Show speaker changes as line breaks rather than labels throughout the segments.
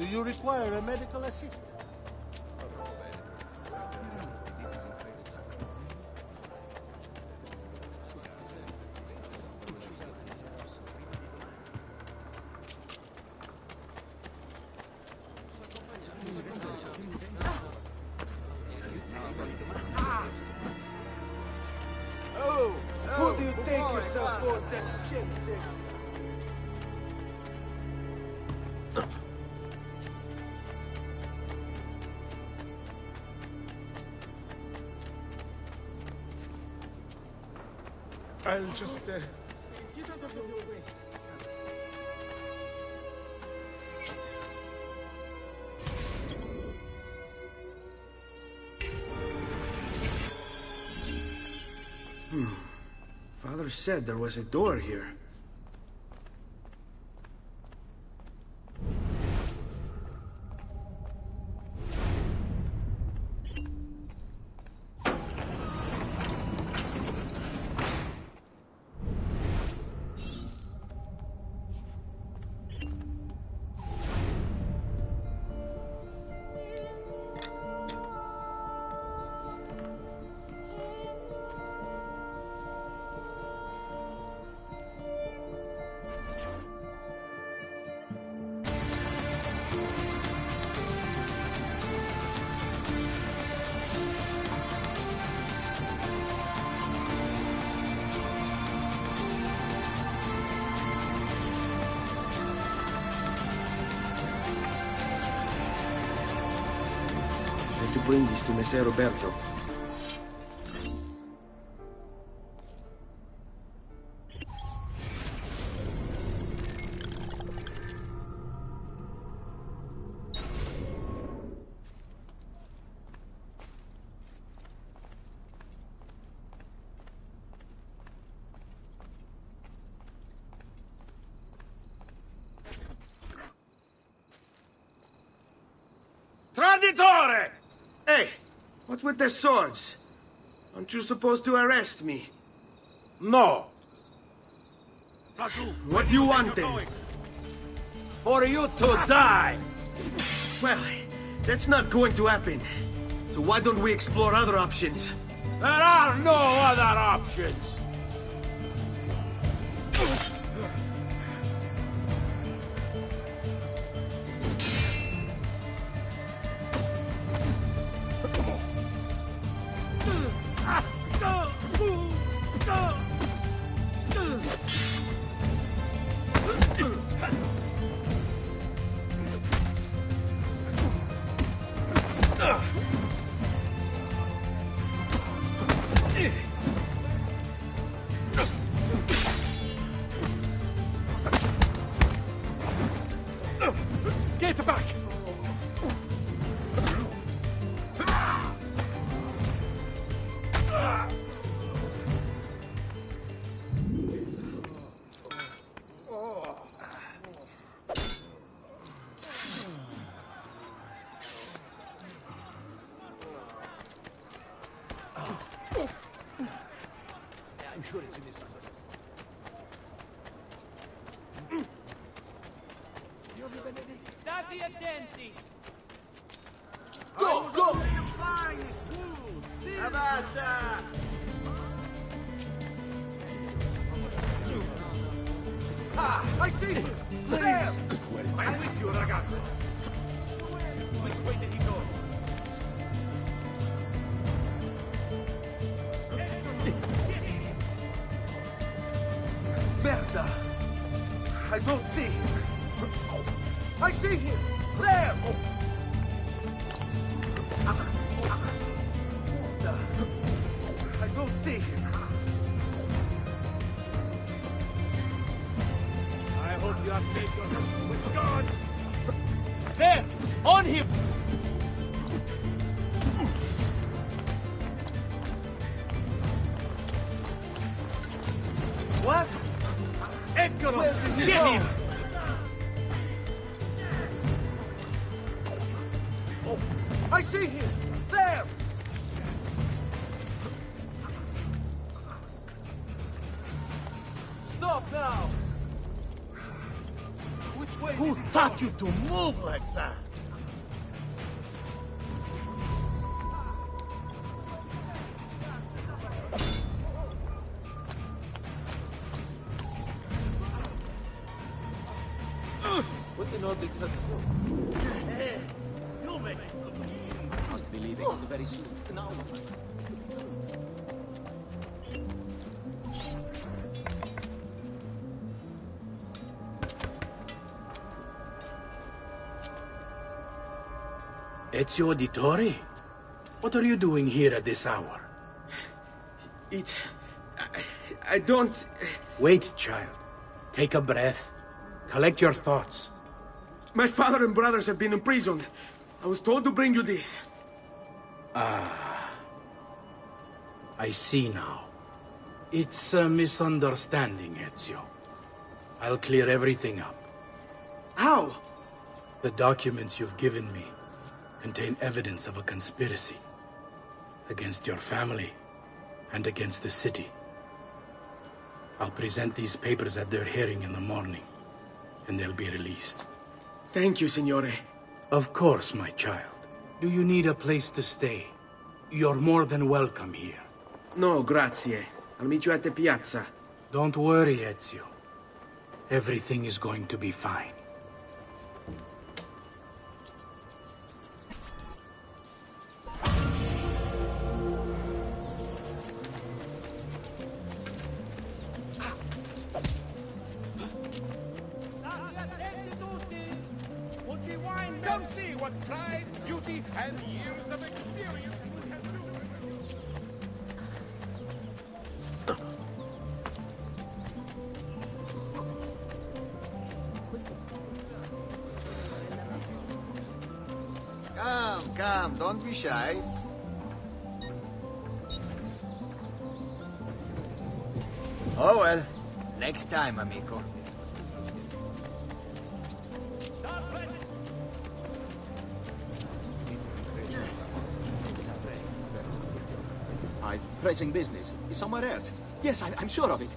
Do you require a medical assistant?
Who do you take yourself for, that chick there?
I'll just,
Get out of your way.
Father said there was a door here. To bring this to Messer Roberto.
Traditore!
Hey, what's with the swords? Aren't you supposed to arrest me?
No.
What do you want then?
For you to die!
Well, that's not going to happen. So why don't we explore other options?
There are no other options! Get back! I'm sure it's in this.
State attenti!
Go, go!
Avanza!
Ah, I see him! There!
I'm with you, ragazzo! Which way did he go?
Merda! I don't see him! I see him! There! I don't see him.
I hope you have taken with God! There! On him!
What?
Eccolo!
Where did he
Get
go?
him!
I see him! There! Stop now!
Who taught you to move like that? Hey, you make it.
Must be leaving very soon. Now.
Ezio Auditore? What are you doing here at this hour?
I don't...
Wait, child. Take a breath. Collect your thoughts.
My father and brothers have been imprisoned. I was told to bring you this.
I see now. It's a misunderstanding, Ezio. I'll clear everything up.
How?
The documents you've given me contain evidence of a conspiracy against your family and against the city. I'll present these papers at their hearing in the morning, and they'll be released.
Thank you, Signore.
Of course, my child. Do you need a place to stay? You're more than welcome here.
No, grazie. I'll meet you at the piazza.
Don't worry, Ezio. Everything is going to be fine.
Come see what pride, beauty, and years of experience we can do.
Come, don't be shy. Oh well, next time, amico.
I've pressing business. Somewhere else. Yes, I'm sure of it.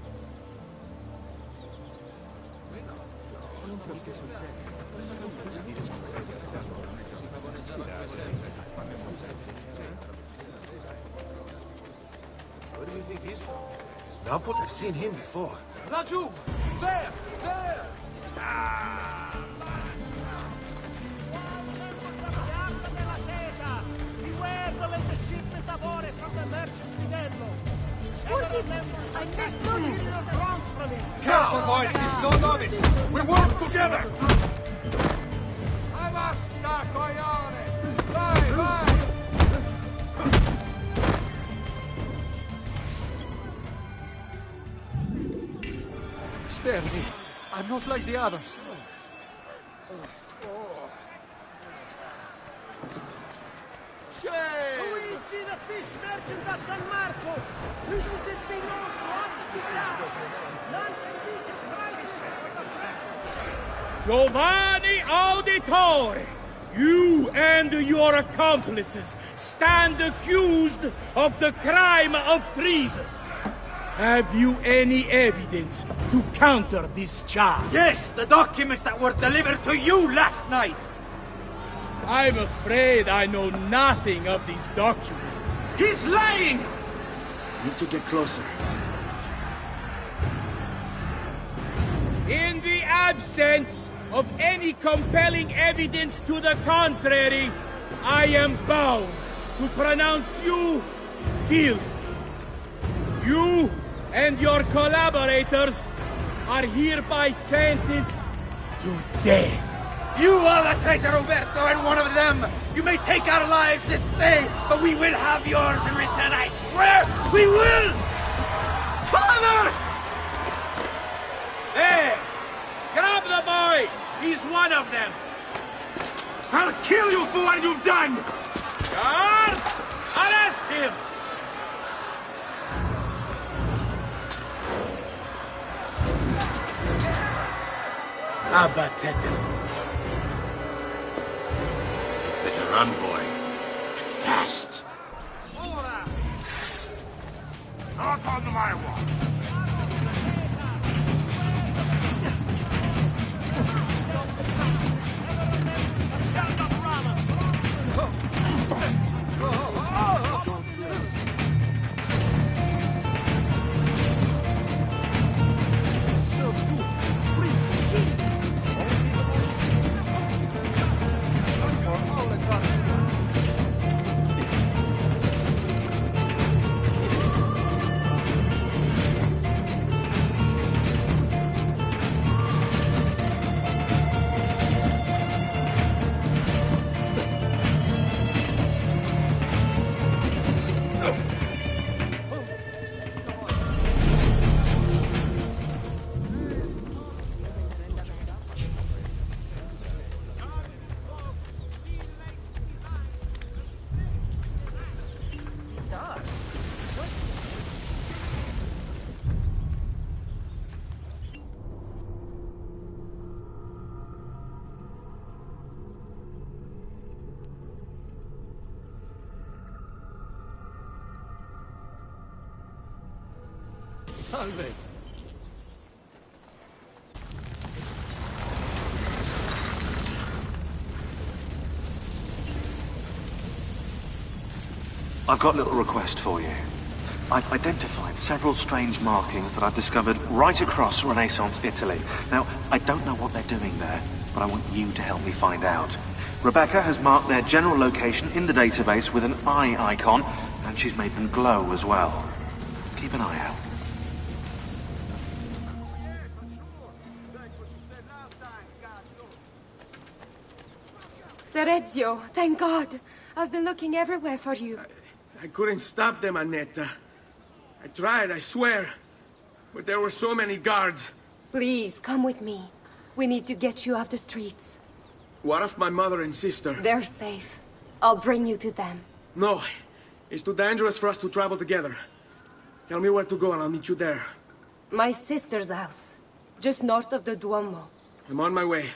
Where do you think he's from? Rampart? I've seen him before.
Raju! There! There!
I didn't notice this.
Careful, boys! He's no novice! We work together! Basta, coglione! Vai, vai! Spare me. I'm not like the others.
Luigi, the fish merchant of San Marco! This is it being on throughout the città! None can beat his prices for the
Giovanni Auditore! You and your accomplices stand accused of the crime of treason. Have you any evidence to counter this charge?
Yes, the documents that were delivered to you last night.
I'm afraid I know nothing of these documents.
He's lying!
Need to get closer.
In the absence of any compelling evidence to the contrary, I am bound to pronounce you guilty. You and your collaborators are hereby sentenced to death.
You are the traitor, Roberto, and one of them. You may take our lives this day, but we will have yours in return, I swear! We will! Father!
There! Grab the boy! He's one of them!
I'll kill you for what you've done!
Guards! Arrest him!
Abatete.
Better run, boy. Fast.
Not on my watch!
Salve.
I've got a little request for you. I've identified several strange markings that I've discovered right across Renaissance Italy. Now, I don't know what they're doing there, but I want you to help me find out. Rebecca has marked their general location in the database with an eye icon, and she's made them glow as well. Keep an eye out.
Sir Ezio, thank God. I've been looking everywhere for you.
I couldn't stop them, Annetta. I tried, I swear. But there were so many guards.
Please, come with me. We need to get you off the streets.
What of my mother and sister?
They're safe. I'll bring you to them.
No. It's too dangerous for us to travel together. Tell me where to go and I'll meet you there.
My sister's house. Just north of the Duomo.
I'm on my way.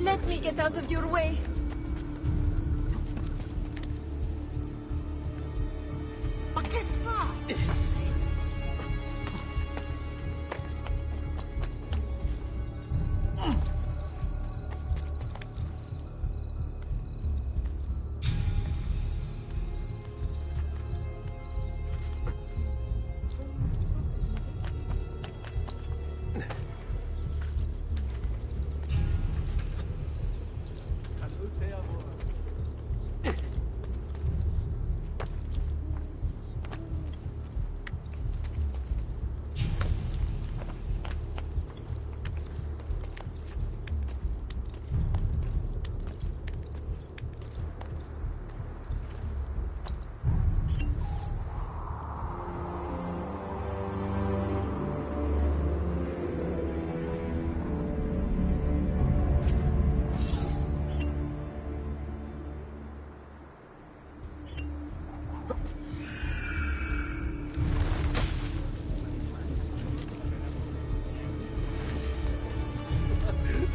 Let me get out of your way.
Ma che fa?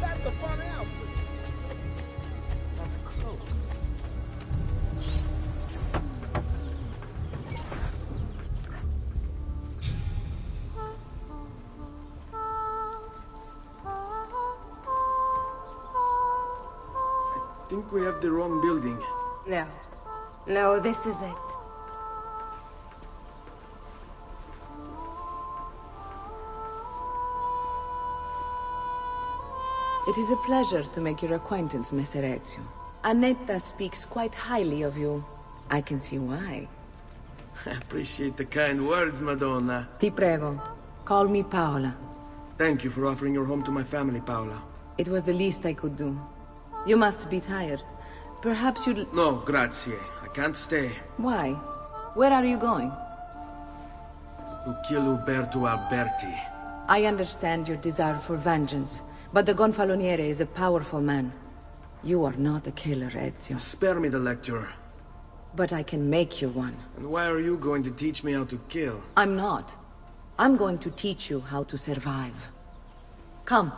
That's a fun outfit. That's close.
I think we have the wrong building.
No. No, this is it.
It is a pleasure to make your acquaintance, Messer Ezio. Annetta speaks quite highly of you. I can see why.
I appreciate the kind words, Madonna.
Ti prego. Call me Paola.
Thank you for offering your home to my family, Paola.
It was the least I could do. You must be tired. Perhaps you'd...
No, grazie. I can't stay.
Why? Where are you going?
To kill Uberto Alberti.
I understand your desire for vengeance, but the Gonfaloniere is a powerful man. You are not a killer, Ezio.
Spare me the lecture.
But I can make you one.
And why are you going to teach me how to kill?
I'm not. I'm going to teach you how to survive. Come.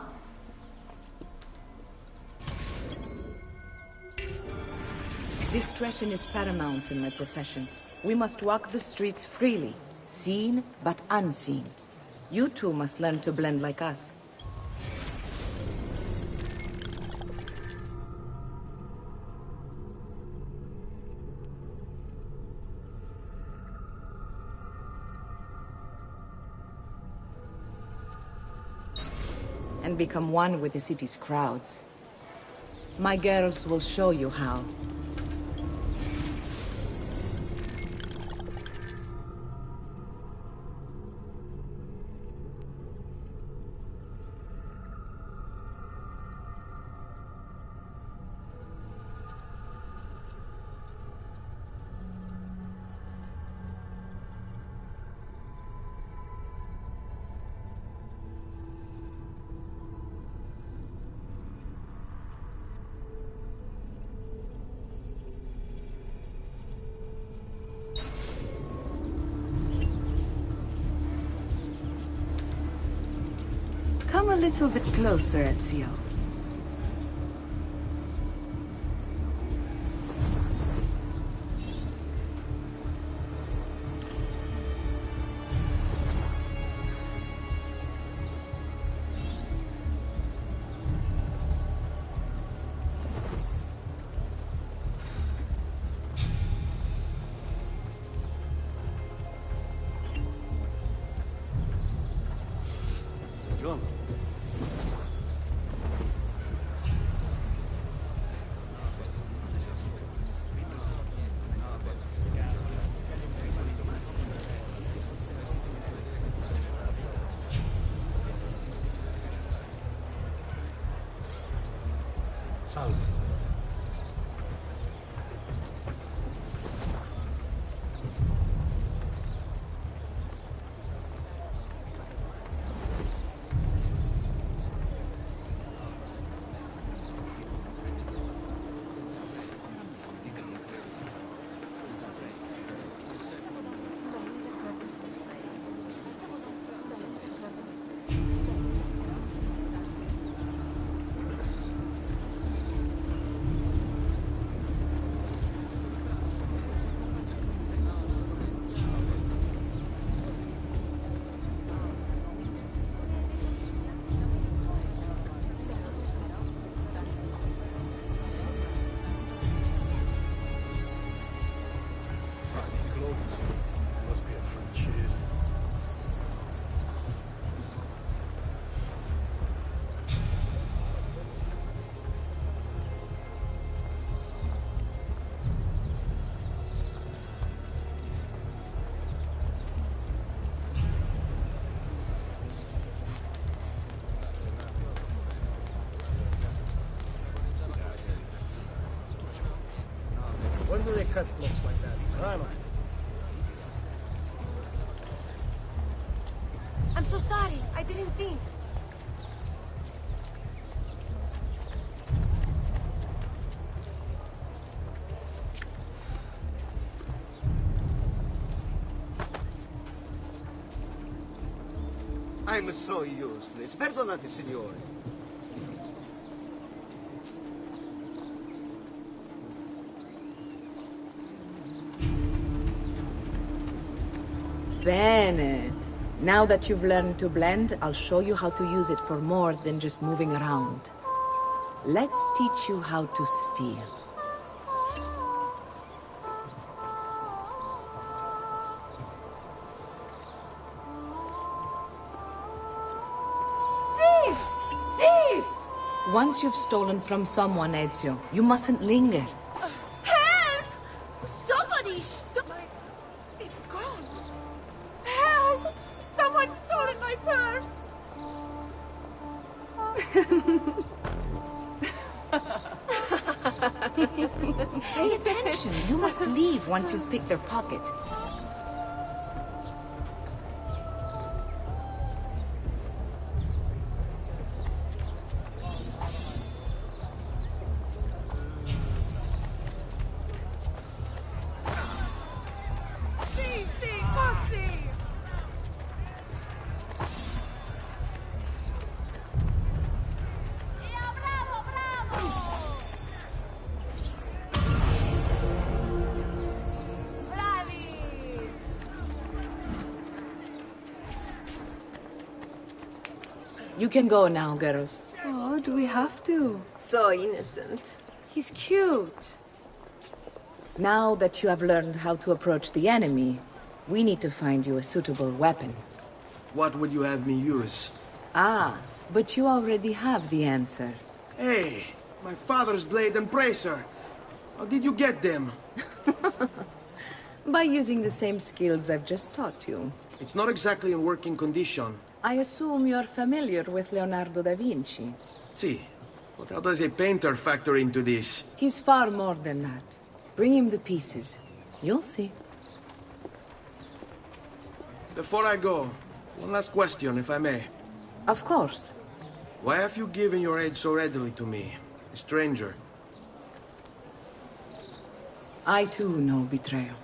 Discretion is paramount in my profession. We must walk the streets freely, seen but unseen. You too must learn to blend like us. And become one with the city's crowds. My girls will show you how. Come a little bit closer, Ezio.
Salve.
When do they cut clothes like that? Rama.
I'm so sorry. I didn't think.
I'm so useless. Perdonate, signore.
Bene. Now that you've learned to blend, I'll show you how to use it for more than just moving around. Let's teach you how to steal.
Thief! Thief!
Once you've stolen from someone, Ezio, you mustn't linger.
Help! Somebody stop! It's
Pay attention. You must leave once you've picked their pocket. You can go now, girls.
Oh, do we have to?
So innocent.
He's cute.
Now that you have learned how to approach the enemy, we need to find you a suitable weapon.
What would you have me use?
Ah, but you already have the answer.
Hey, my father's blade and bracer. How did you get them?
By using the same skills I've just taught you.
It's not exactly in working condition.
I assume you're familiar with Leonardo da Vinci.
See, but how does a painter factor into this?
He's far more than that. Bring him the pieces. You'll see.
Before I go, one last question, if I may.
Of course.
Why have you given your aid so readily to me, a stranger?
I too know betrayal.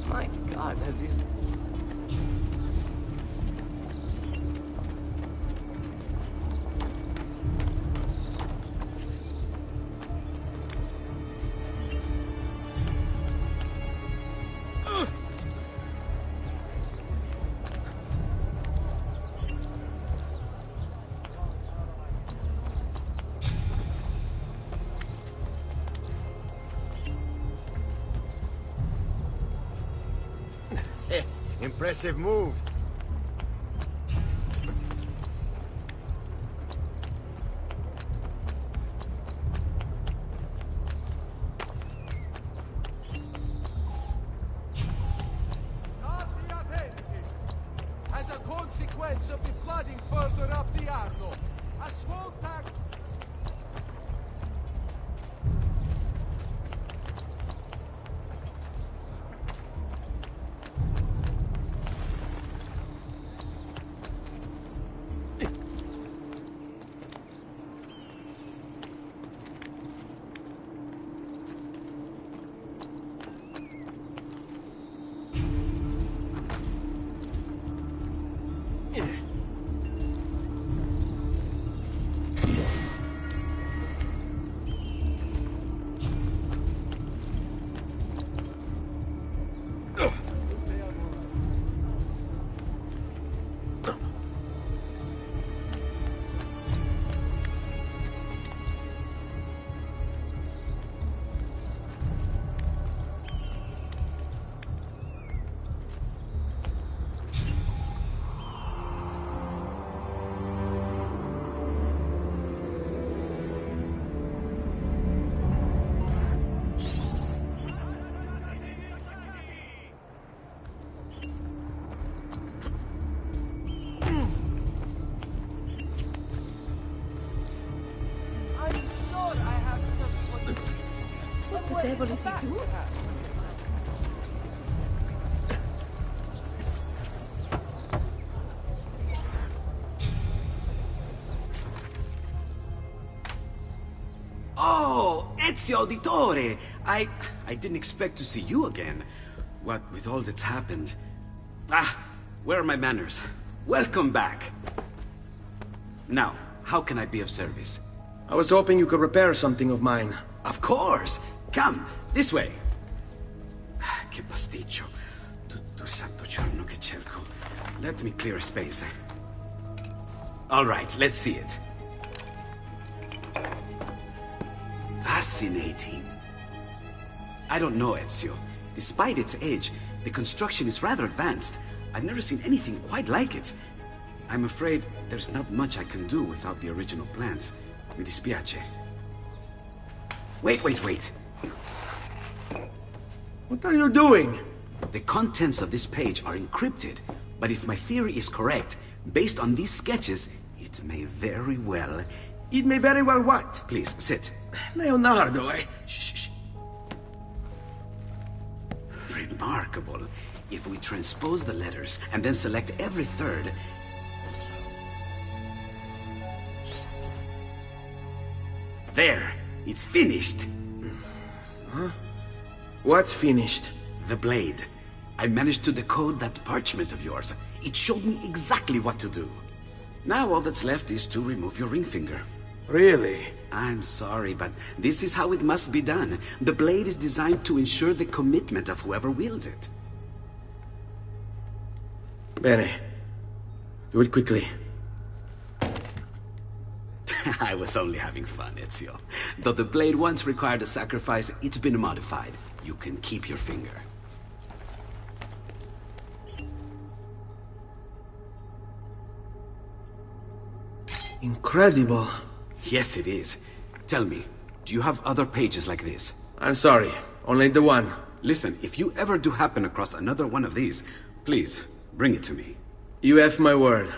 My God, has these... Impressive move.
As a consequence of the flooding further up the Arno, a small tax...
What the devil is he doing?
Oh, Ezio Auditore! I didn't expect to see you again. What with all that's happened. Ah, where are my manners? Welcome back. Now, how can I be of service?
I was hoping you could repair something of mine.
Of course! Come, this way! Che pasticcio. Tutto santo giorno che cerco. Let me clear a space. All right, let's see it. Fascinating. I don't know, Ezio. Despite its age, the construction is rather advanced. I've never seen anything quite like it. I'm afraid there's not much I can do without the original plans. Mi dispiace. Wait.
What are you doing?
The contents of this page are encrypted, but if my theory is correct, based on these sketches, it may very well...
It may very well what?
Please, sit.
Leonardo,
Shh. Remarkable. If we transpose the letters and then select every third... There! It's finished!
Huh? What's finished?
The blade. I managed to decode that parchment of yours. It showed me exactly what to do. Now all that's left is to remove your ring finger.
Really?
I'm sorry, but this is how it must be done. The blade is designed to ensure the commitment of whoever wields it.
Bene. Do it quickly.
I was only having fun, Ezio. Though the blade once required a sacrifice, it's been modified. You can keep your finger.
Incredible.
Yes, it is. Tell me, do you have other pages like this?
I'm sorry, only the one.
Listen, if you ever do happen across another one of these, please, bring it to me.
You have my word.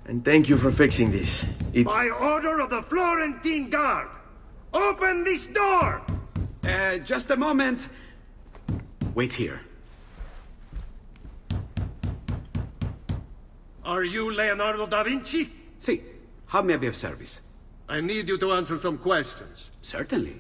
And thank you for fixing this.
By order of the Florentine Guard! Open this door!
Just a moment. Wait here.
Are you Leonardo da Vinci?
See, how may I be of service?
I need you to answer some questions.
Certainly.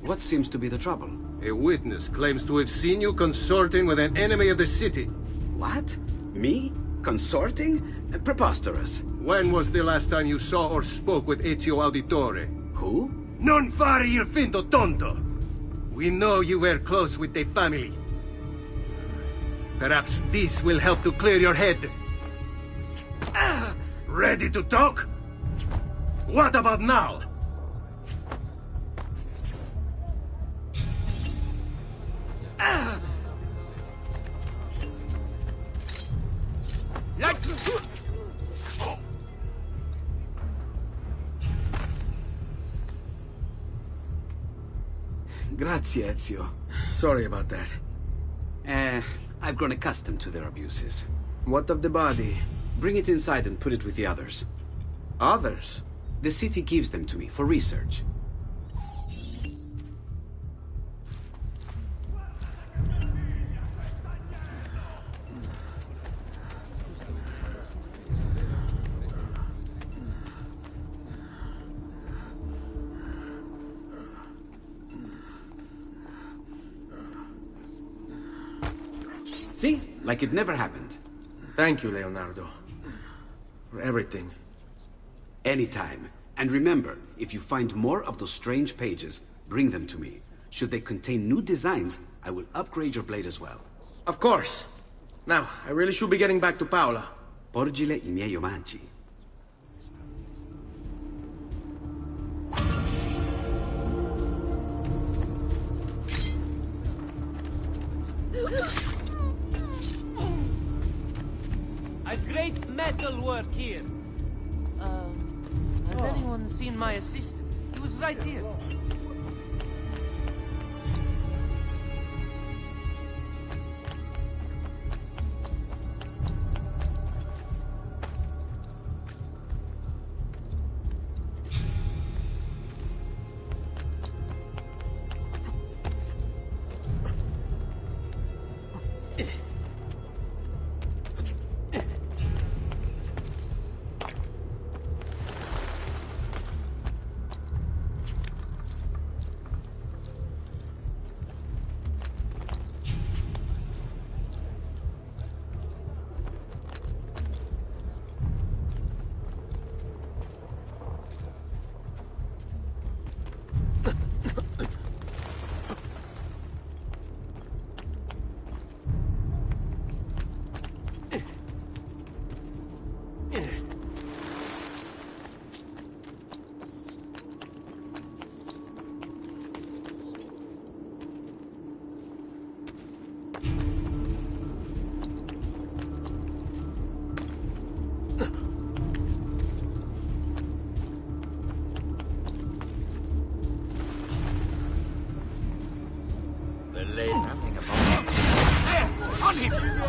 What seems to be the trouble?
A witness claims to have seen you consorting with an enemy of the city.
What? Me? Consorting? Preposterous.
When was the last time you saw or spoke with Ezio Auditore?
Who?
Non fare il finto tonto! We know you were close with the family. Perhaps this will help to clear your head. Ready to talk? What about now?
Grazie, Ezio.
Sorry about that.
I've grown accustomed to their abuses.
What of the body?
Bring it inside and put it with the others.
Others?
The city gives them to me for research. See? Like it never happened.
Thank you, Leonardo. For everything.
Anytime. And remember, if you find more of those strange pages, bring them to me. Should they contain new designs, I will upgrade your blade as well.
Of course. Now, I really should be getting back to Paola.
Porgile I miei omaggi.
A great metal work here. Has anyone seen my assistant? He was right here.
something about...
There! On him!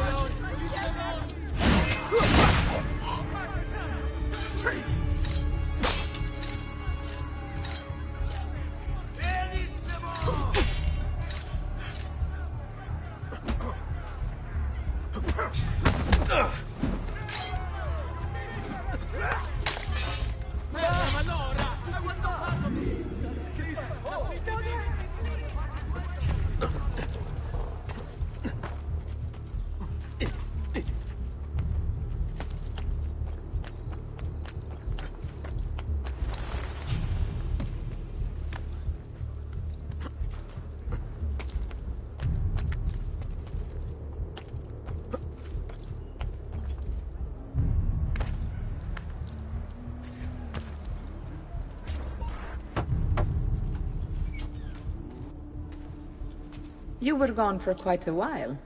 You were gone for quite a while.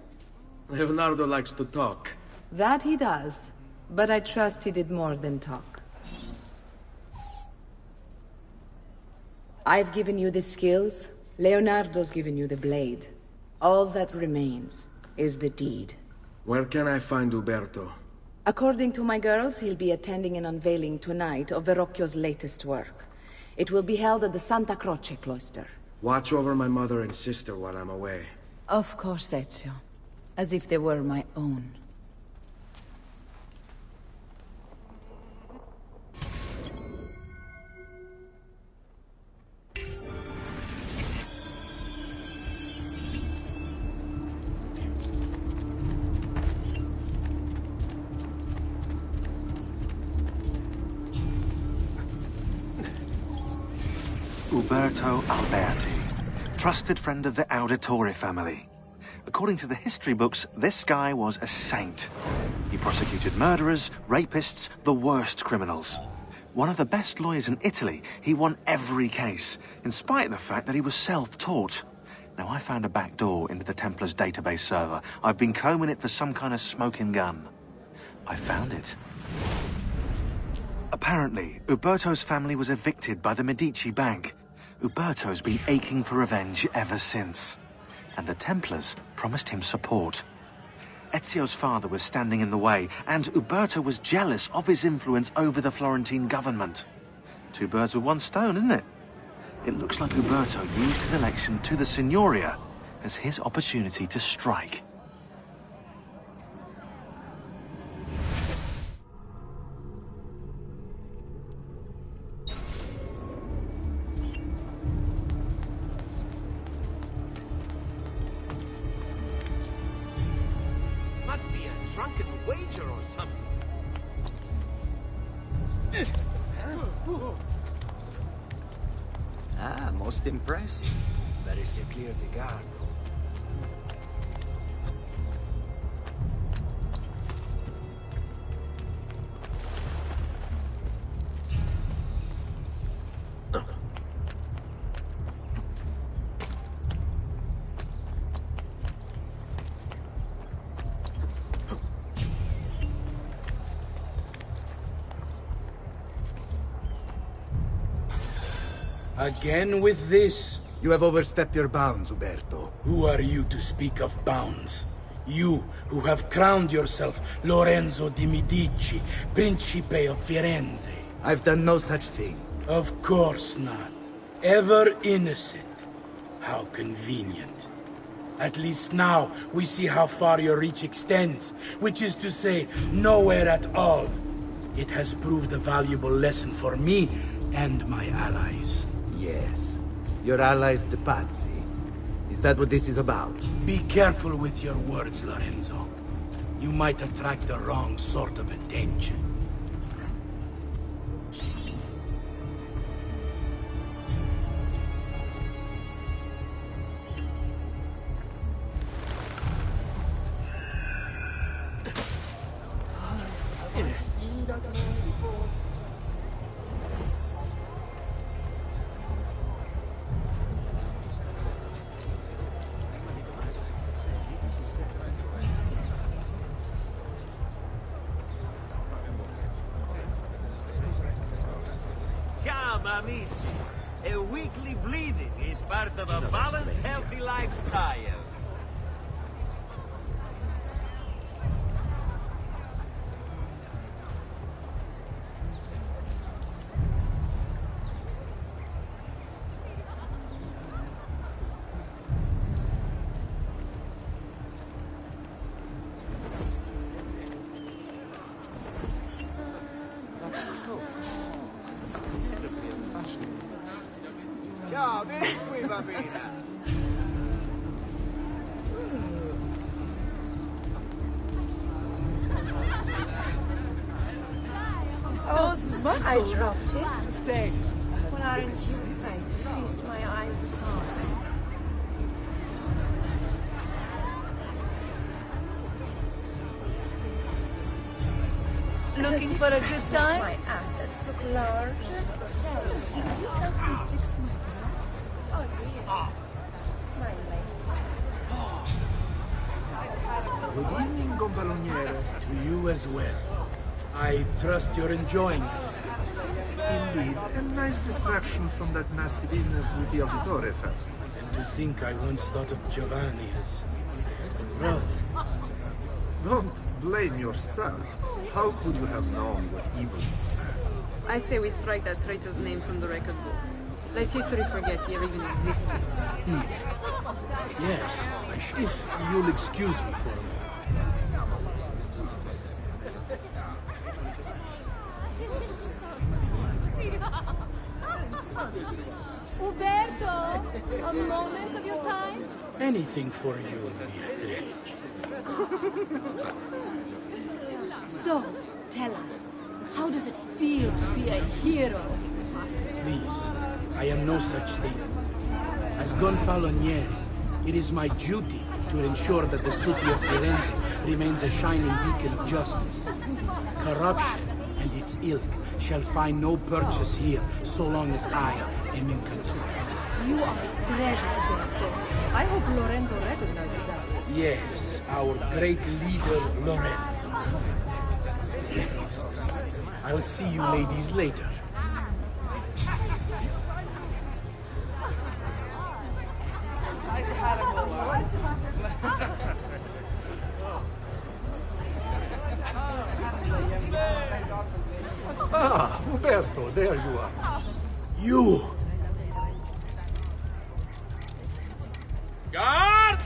Leonardo likes to talk.
That he does. But I trust he did more than talk. I've given you the skills. Leonardo's given you the blade. All that remains is the deed.
Where can I find Uberto?
According to my girls, he'll be attending an unveiling tonight of Verrocchio's latest work. It will be held at the Santa Croce cloister.
Watch over my mother and sister while I'm away.
Of course, Ezio. As if they were my own.
Uberto Alberti, trusted friend of the Auditore family. According to the history books, this guy was a saint. He prosecuted murderers, rapists, the worst criminals. One of the best lawyers in Italy, he won every case, in spite of the fact that he was self-taught. Now, I found a back door into the Templars' database server. I've been combing it for some kind of smoking gun. I found it. Apparently, Uberto's family was evicted by the Medici Bank. Uberto's been aching for revenge ever since. And the Templars promised him support. Ezio's father was standing in the way, and Uberto was jealous of his influence over the Florentine government. Two birds with one stone, isn't it? It looks like Uberto used his election to the Signoria as his opportunity to strike.
Drunken wager or something. Ah, most impressive. That is to clear the guard.
Again with this?
You have overstepped your bounds, Uberto.
Who are you to speak of bounds? You, who have crowned yourself Lorenzo di Medici, Principe of Firenze.
I've done no such thing.
Of course not. Ever innocent. How convenient. At least now, we see how far your reach extends, which is to say, nowhere at all. It has proved a valuable lesson for me and my allies.
Yes. Your allies, the Pazzi. Is that what this is about?
Be careful with your words, Lorenzo. You might attract the wrong sort of attention.
Amici, a weekly bleeding is part of a balanced, healthy lifestyle.
qui, bambina.
Those muscles!
I dropped it.
Say,
Well, aren't you thanked to feast my eyes upon?
Looking for a good time?
My assets look large. Say, could you help me fix my glass? Oh dear. My lace.
Good evening, Gonfaloniere. To you as well. I trust you're enjoying yourselves.
Indeed, a nice distraction from that nasty business with the Auditore family.
And to think I once thought of Giovanni as a brother.
Don't blame yourself. How could you have known what evils he had?
I say we strike that traitor's name from the record books. Let history forget he ever even existed.
Yes, if you'll excuse me for a moment.
Uberto! A moment of your time?
Anything for you, Beatrice.
So, tell us, how does it feel to be a hero?
Please, I am no such thing. As Gonfaloniere, it is my duty to ensure that the city of Firenze remains a shining beacon of justice. Corruption and its ilk shall find no purchase here so long as I am in control.
You are a treasure, Uberto. I hope Lorenzo recognizes that.
Yes, our great leader, Lorenzo. I'll see you ladies later.
Ah, Roberto, there you are.
You!
guard!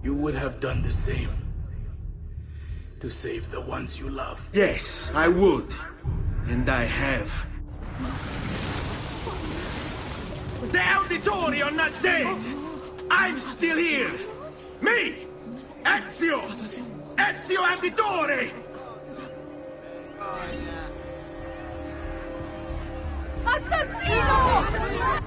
You would have done the same. To save the ones you love.
Yes, I would. And I have. The Auditori are not dead! I'm still here! Me! Ezio! Ezio Auditore!
Assassino!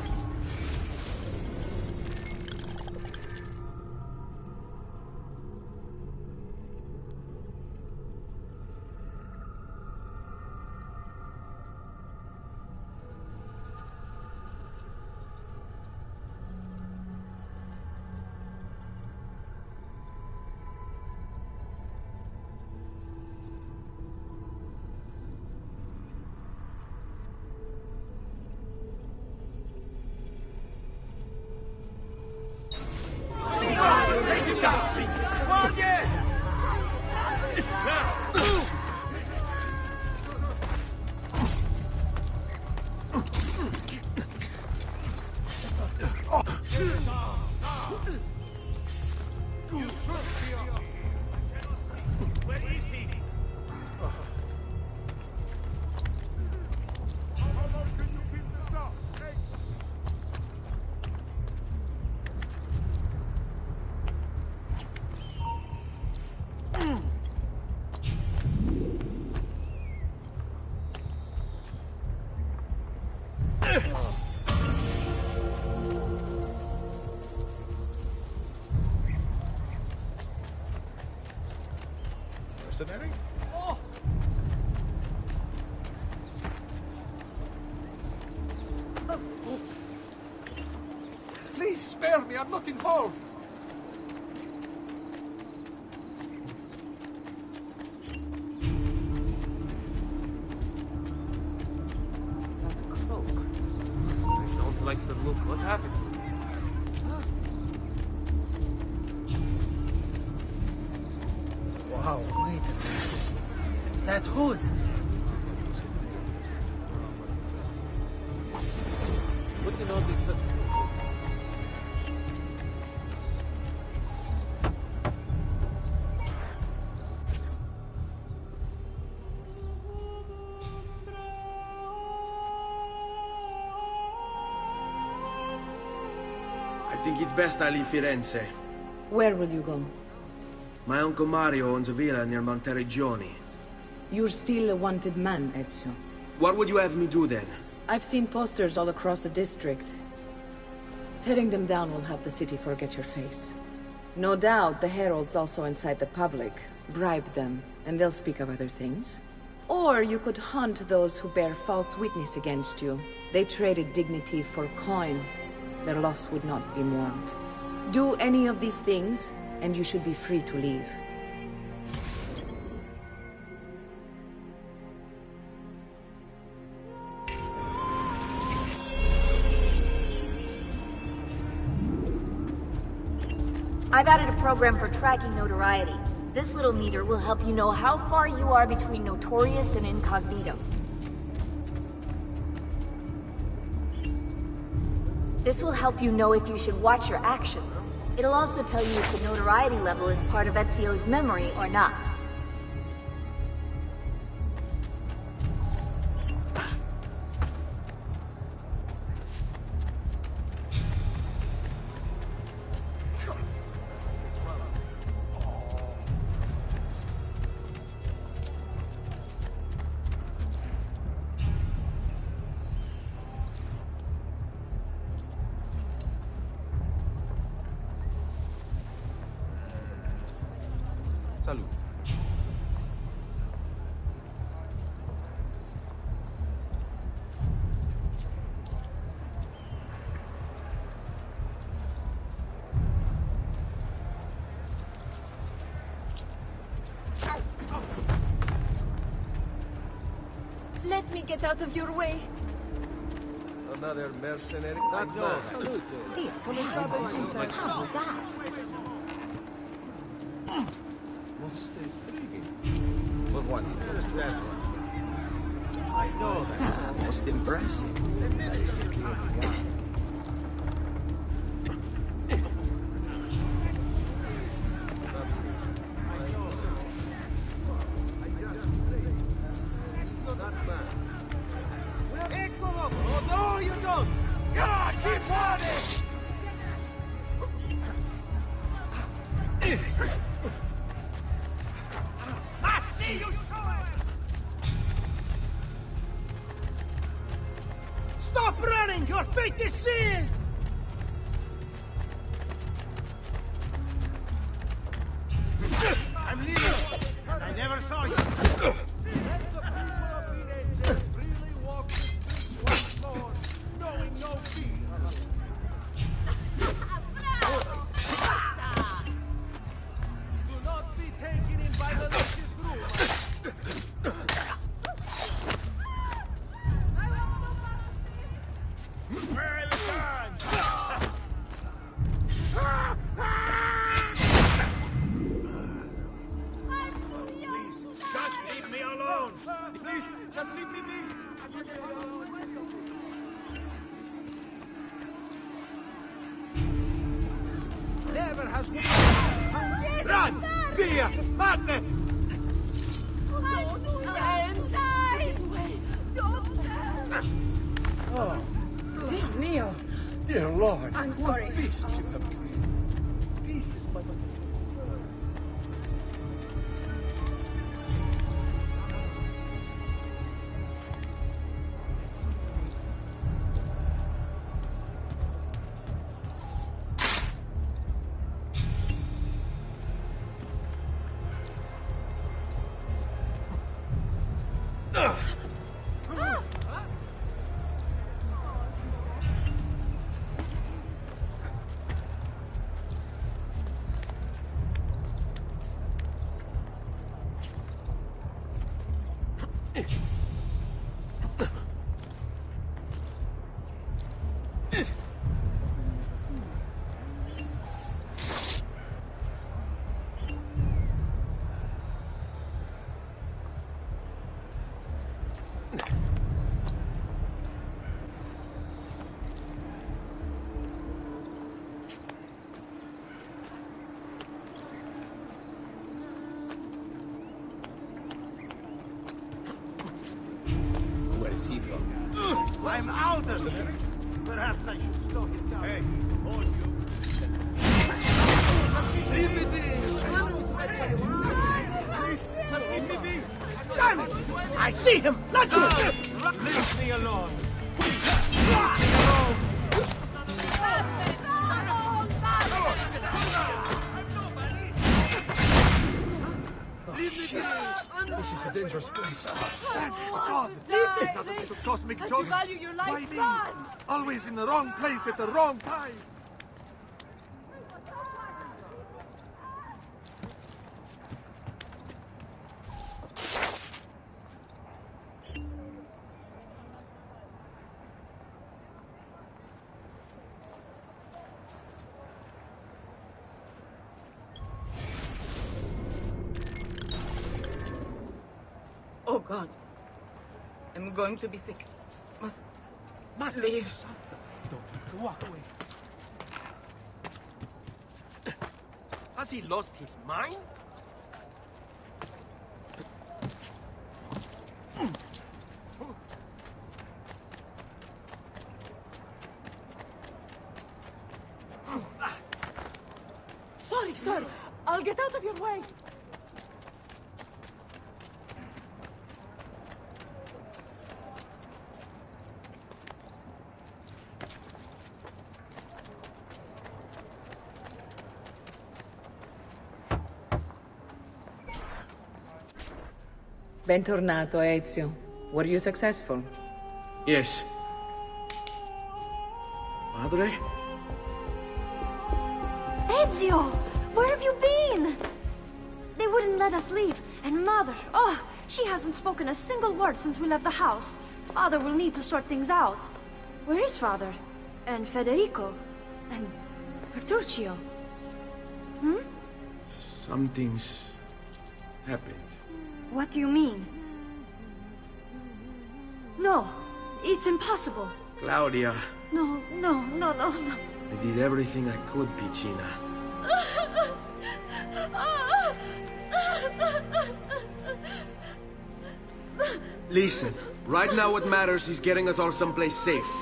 Mercenary? Oh! Please spare me, I'm not involved.
I don't like the look. What happened?
Wow, wait a minute. That hood.
What in all this?
think it's best I leave Firenze.
Where will you go?
My Uncle Mario owns a villa near Monteriggioni.
You're still a wanted man, Ezio.
What would you have me do then?
I've seen posters all across the district. Tearing them down will help the city forget your face. No doubt the heralds also incite the public. Bribe them, and they'll speak of other things. Or you could hunt those who bear false witness against you. They traded dignity for coin. Their loss would not be mourned. Do any of these things, and you should be free to leave.
I've added a program for tracking notoriety. This little meter will help you know how far you are between notorious and incognito. This will help you know if you should watch your actions. It'll also tell you if the notoriety level is part of Ezio's memory or not.
Salute.
Let me get out of your way.
Another mercenary. Not bad.
Dio, come sta bene? How was that?
Most intriguing. But what? That one. I know that.
Most impressive. That is the clearly guy.
Eccolo! Oh, no, you don't! Yeah, keep on it! I see you! Stop running! Your fate is sealed! I'm leaving. I never saw you. Let the people of Firenze really walk the streets once more, knowing no fear. Do not be taken in by the latest rumor. Well done! Please, just leave me alone! Please, just leave me be! Never has one... Run! Via! Madness!
Oh, Dio mio!
Dear Lord,
I'm sorry.
what beast you have created. Pieces, my
Where is he from? I'm out of there.
Perhaps I should slow him down.
Hey, hold you.
Leave me be!
Please, just leave me be.
Damn it! I see him! Not you!
Leave me alone.
This is a dangerous place. Thank God!
Leave
Not a
this!
little cosmic
As
joke.
you value your life,
Why me?
run!
Always in the wrong place at the wrong time.
Oh God. I'm going to be sick. Must leave.
Don't walk away. Has he lost his mind?
Sorry, sir. I'll get out of your way.
Bentornato, Ezio. Were you successful?
Yes. Padre?
Ezio! Where have you been? They wouldn't let us leave. And Mother, oh, she hasn't spoken a single word since we left the house. Father will need to sort things out. Where is Father? And Federico? And Bertuccio? Hmm?
Something's happened.
What do you mean? No, it's impossible.
Claudia,
No.
I did everything I could, Piccina. Listen, right now what matters is getting us all someplace safe.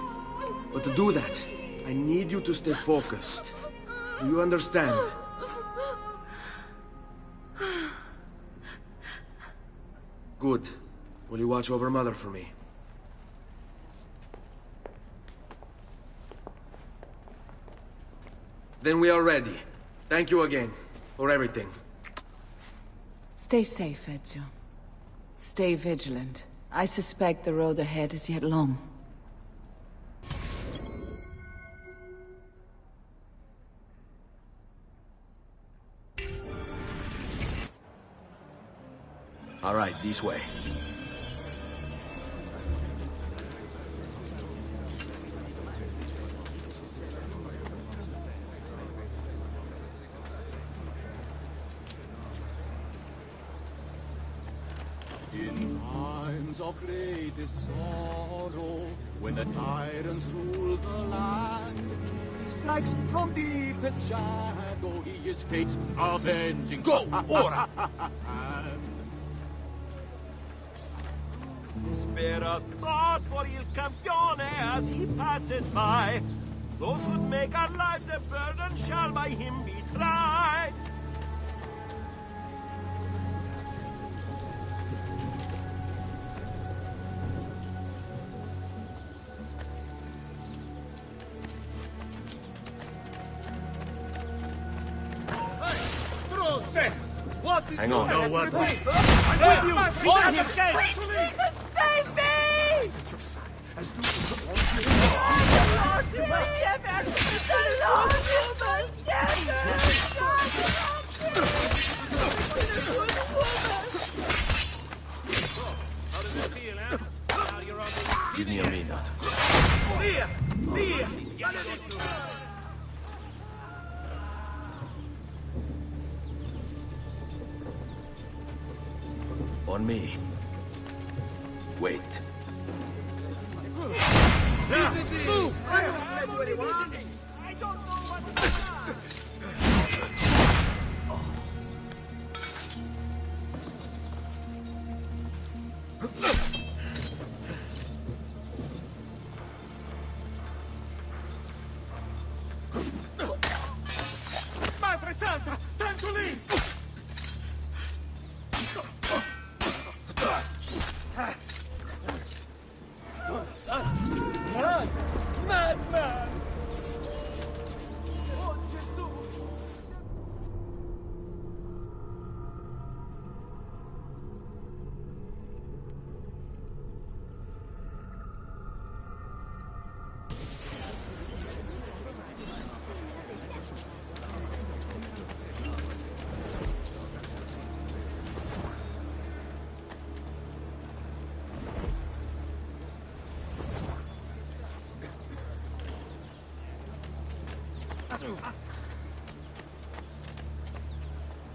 But to do that, I need you to stay focused. Do you understand? Good. Will you watch over Mother for me? Then we are ready. Thank you again for everything.
Stay safe, Ezio. Stay vigilant. I suspect the road ahead is yet long.
All right, this way.
In times of greatest sorrow, when the tyrants rule the land, strikes from deepest shadow, he is fate's avenging.
Go, ora!
Spare a thought for Il Campione as he passes by. Those who'd make our lives a burden shall by him be tried.
Hang on.
I'm with you! On him, guys!
Jesus, save me!
Give me a minute.
Via! Via!
On me. Wait.
Move!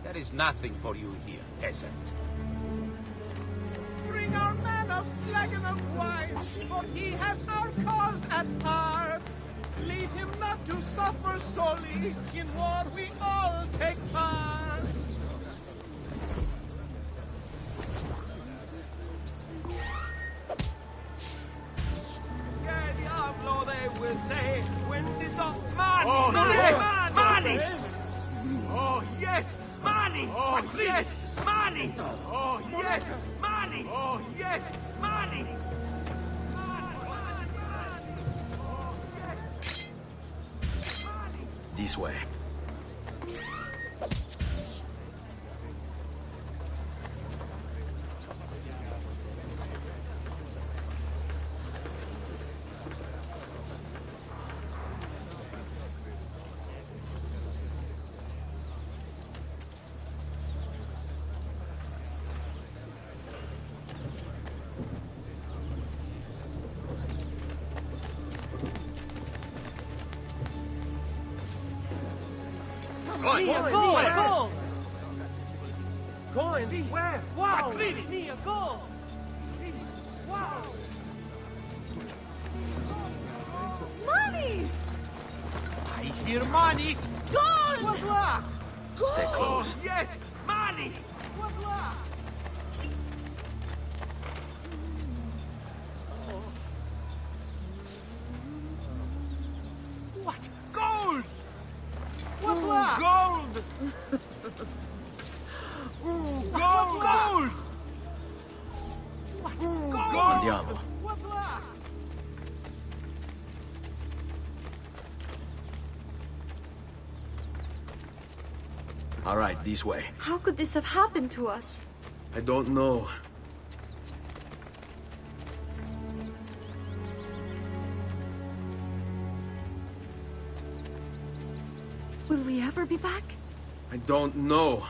There is nothing for you here, peasant.
Bring our man a flagon of wine, for he has our cause at heart. Leave him not to suffer sorely. In war we all take part.
Yeah, Diablo, they will say, when this of money,
Oh,
yes,
money!
money! Oh, yes, money!
Oh,
yes, money! Oh, yes, money! Oh, yes, money!
This way.
Gold!
Coins? See, where?
Wow!
Really?
Mia, gold! See, wow! Money!
I hear money!
Gold! What luck?
Stay close.
Oh, yes, money!
What luck?
What? Gold!
What luck?
Gold! Ooh, gold! Gold! What? Gold!
Andiamo.
What luck?
All right, this way.
How could this have happened to us?
I don't know.
Will we ever be back?
I don't know.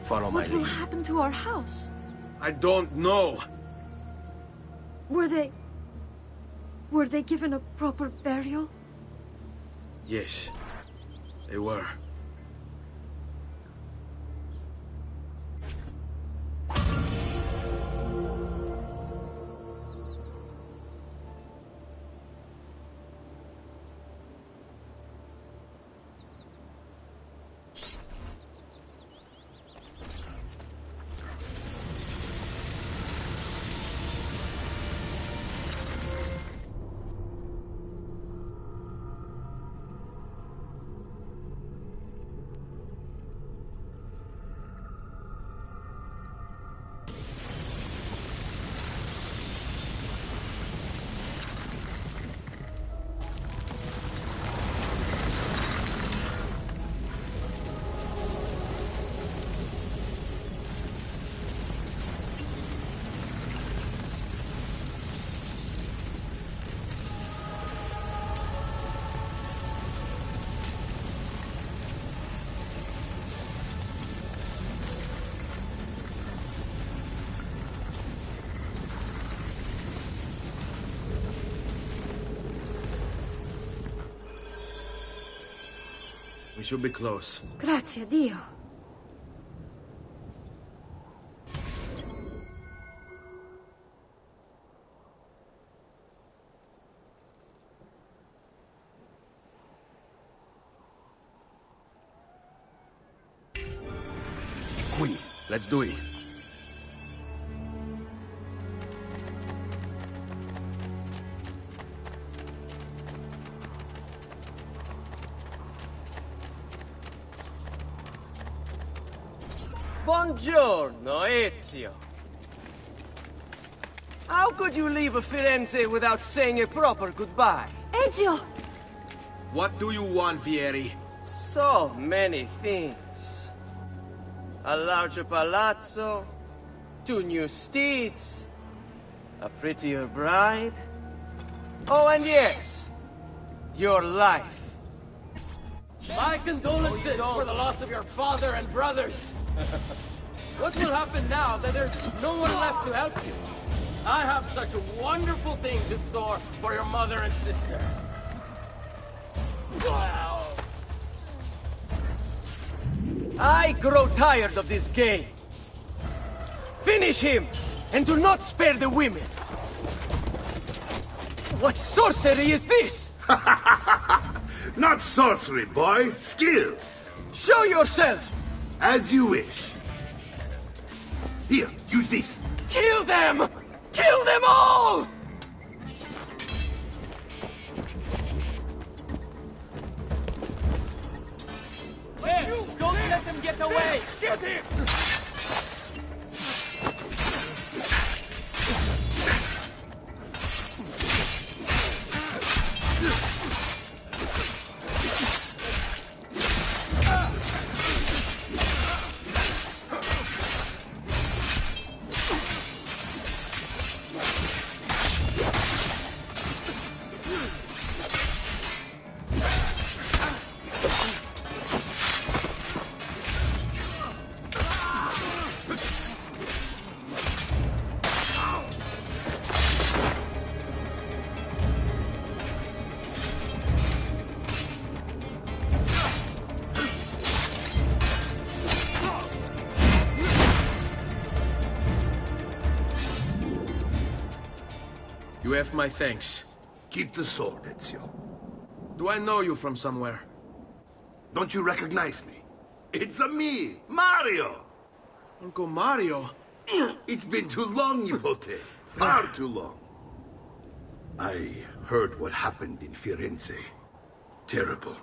Follow my
What will
lead.
happen to our house?
I don't know.
Were they given a proper burial?
Yes, they were. We should be close.
Grazie a Dio.
Qui, let's do it.
Buongiorno, Ezio. How could you leave Firenze without saying a proper goodbye?
Ezio!
What do you want, Vieri?
So many things. A larger palazzo, 2 new steeds, A prettier bride? Oh, and yes, your life. My condolences for the loss of your father and brothers. What will happen now that there's no one left to help you? I have such wonderful things in store for your mother and sister. Wow. I grow tired of this game. Finish him, and do not spare the women. What sorcery is this?
Not sorcery, boy. Skill.
Show yourself.
As you wish. Here, use this.
Kill them! Kill them all!
Hey, don't let them get away!
Get him!
You have my thanks.
Keep the sword, Ezio.
Do I know you from somewhere?
Don't you recognize me? It's me, Mario!
Uncle Mario?
It's been too long, Nipote. Far too long. I heard what happened in Firenze. Terrible.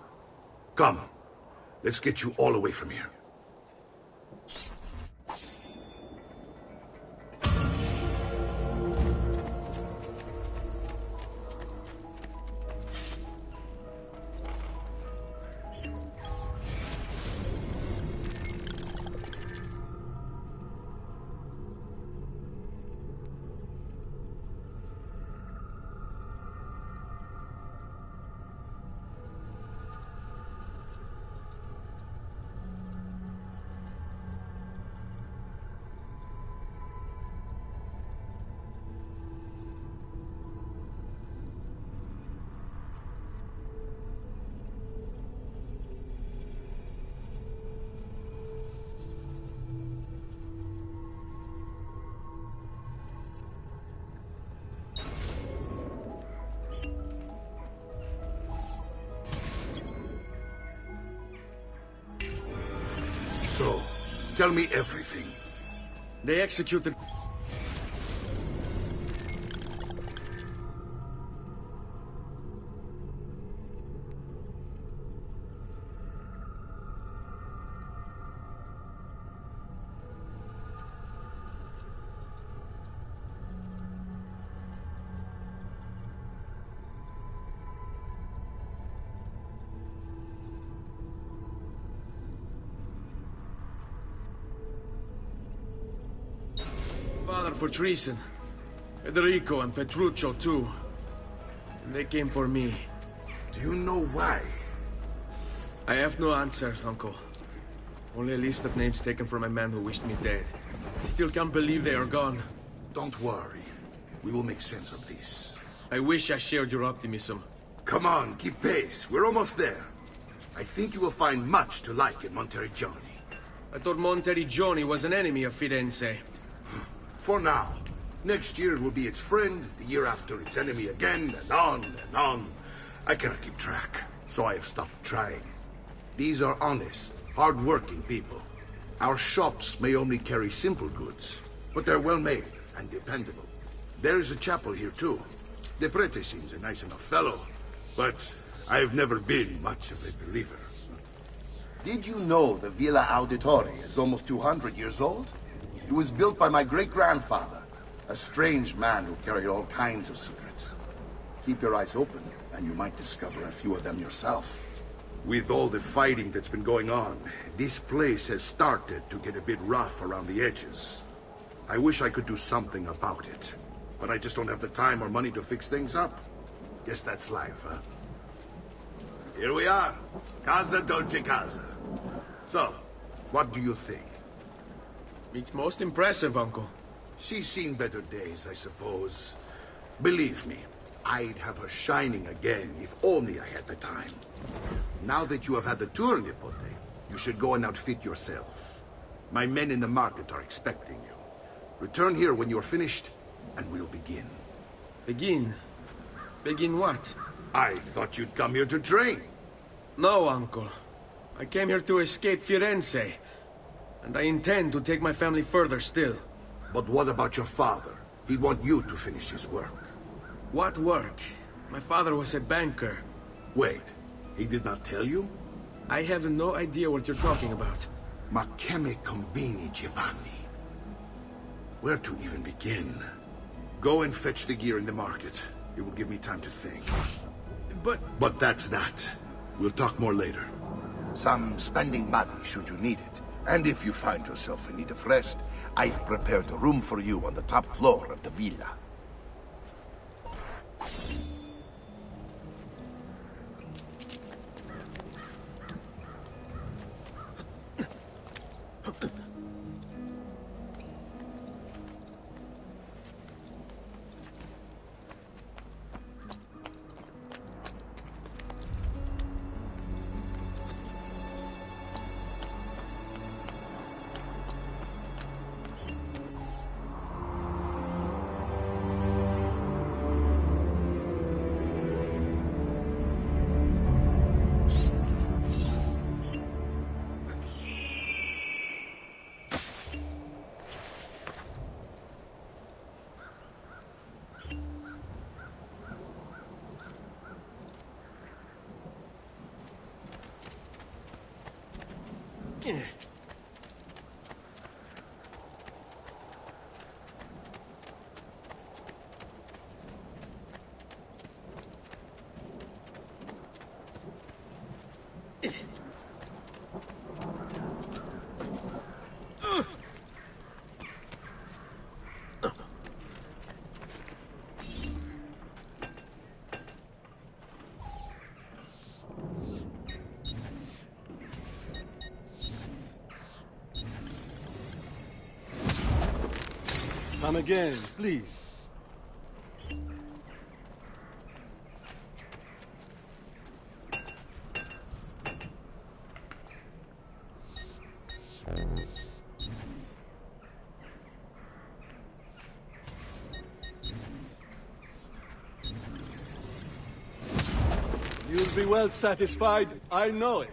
Come, let's get you all away from here. So, tell me everything.
They executed... Father for treason. Federico and Petruccio too. And they came for me.
Do you know why?
I have no answers, Uncle. Only a list of names taken from a man who wished me dead. I still can't believe they are gone.
Don't worry. We will make sense of this.
I wish I shared your optimism.
Come on, keep pace. We're almost there. I think you will find much to like in Monteriggioni.
I thought Monteriggioni was an enemy of Firenze.
For now. Next year it will be its friend, the year after its enemy again, and on and on. I cannot keep track, so I have stopped trying. These are honest, hard-working people. Our shops may only carry simple goods, but they're well-made and dependable. There is a chapel here, too. The prete seems a nice enough fellow, but I've never been much of a believer.
Did you know the Villa Auditore is almost 200 years old? It was built by my great-grandfather, a strange man who carried all kinds of secrets. Keep your eyes open, and you might discover a few of them yourself.
With all the fighting that's been going on, this place has started to get a bit rough around the edges. I wish I could do something about it. but I just don't have the time or money to fix things up. Guess that's life, huh? Here we are. Casa Dolce Casa. So, what do you think?
It's most impressive, Uncle.
She's seen better days, I suppose. Believe me, I'd have her shining again if only I had the time. Now that you have had the tour, Nipote, you should go and outfit yourself. My men in the market are expecting you. Return here when you're finished, and we'll begin.
Begin? Begin what?
I thought you'd come here to train.
No, Uncle. I came here to escape Firenze. And I intend to take my family further still.
But what about your father? He'd want you to finish his work.
What work? My father was a banker.
Wait, he did not tell you?
I have no idea what you're talking about.
Ma che me combini, Giovanni? Where to even begin? Go and fetch the gear in the market. It will give me time to think. But that's that. We'll talk more later. Some spending money should you need it. And if you find yourself in need of rest, I've prepared a room for you on the top floor of the villa.
Come again, please. You'll be well satisfied, I know it.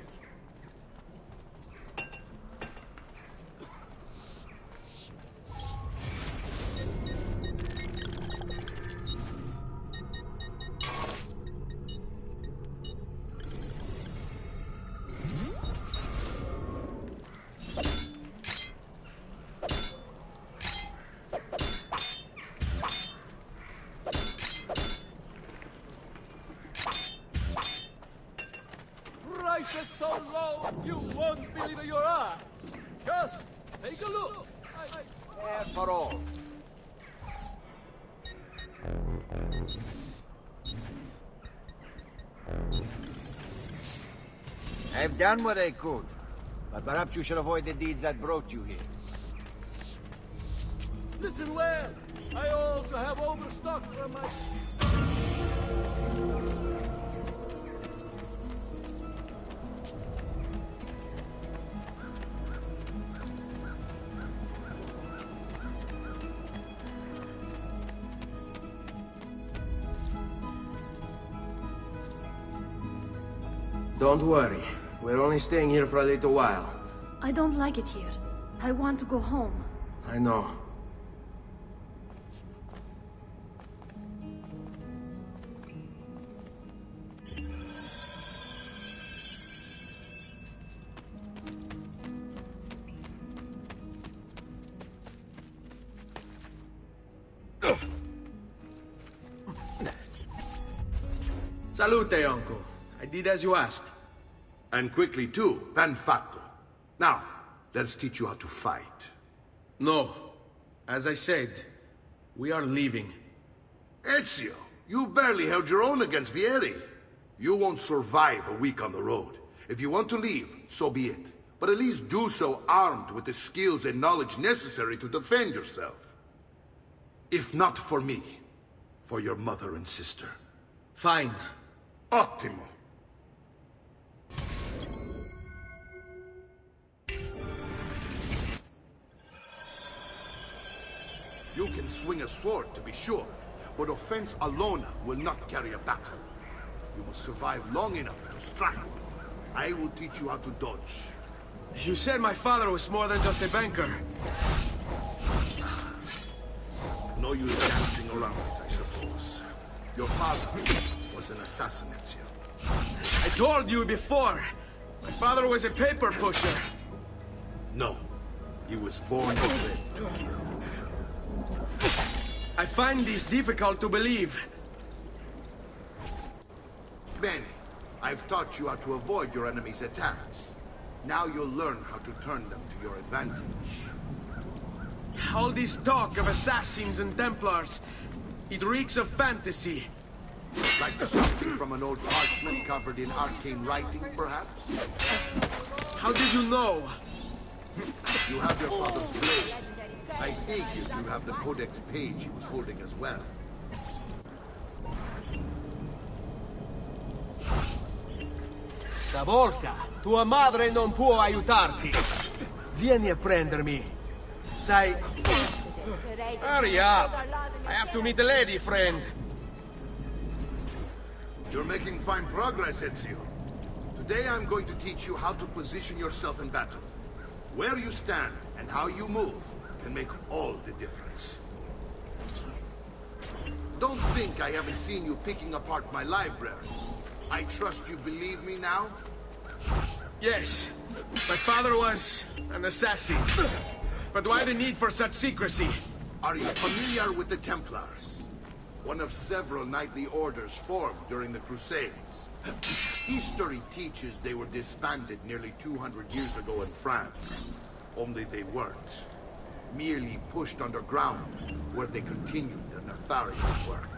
Prices so low, you won't believe your eyes. Just take a look.
There for all. I've done what I could, but perhaps you should avoid the deeds that brought you here.
Listen well. I also have overstock from my...
Don't worry. We're only staying here for a little while.
I don't like it here. I want to go home.
I know. Salute, Uncle. I did as you asked.
And quickly too, ben fatto. Now, let's teach you how to fight.
No. As I said, we are leaving.
Ezio, you barely held your own against Vieri. You won't survive a week on the road. If you want to leave, so be it. But at least do so armed with the skills and knowledge necessary to defend yourself. If not for me, for your mother and sister.
Fine.
Ottimo. You can swing a sword, to be sure, but offense alone will not carry a battle. You must survive long enough to strike. I will teach you how to dodge.
You said my father was more than just a banker.
No use dancing around it, I suppose. Your father was an assassin, Ezio.
I told you before. My father was a paper pusher.
No. He was born dead.
I find this difficult to believe.
Bene. I've taught you how to avoid your enemy's attacks. Now you'll learn how to turn them to your advantage.
All this talk of assassins and Templars, it reeks of fantasy.
Like something from an old parchment covered in arcane writing, perhaps?
How did you know?
You have your father's blade. I figured you have the codex page he was holding as well.
Stavolta, tua madre non può aiutarti. Vieni a prendermi. Sai... Hurry up. I have to meet the lady, friend.
You're making fine progress, Ezio. Today I'm going to teach you how to position yourself in battle. Where you stand and how you move can make all the difference. Don't think I haven't seen you picking apart my library. I trust you believe me now?
Yes. My father was an assassin. But why the need for such secrecy?
Are you familiar with the Templars? One of several knightly orders formed during the Crusades. History teaches they were disbanded nearly 200 years ago in France. Only they weren't. Merely pushed underground, where they continued their nefarious work.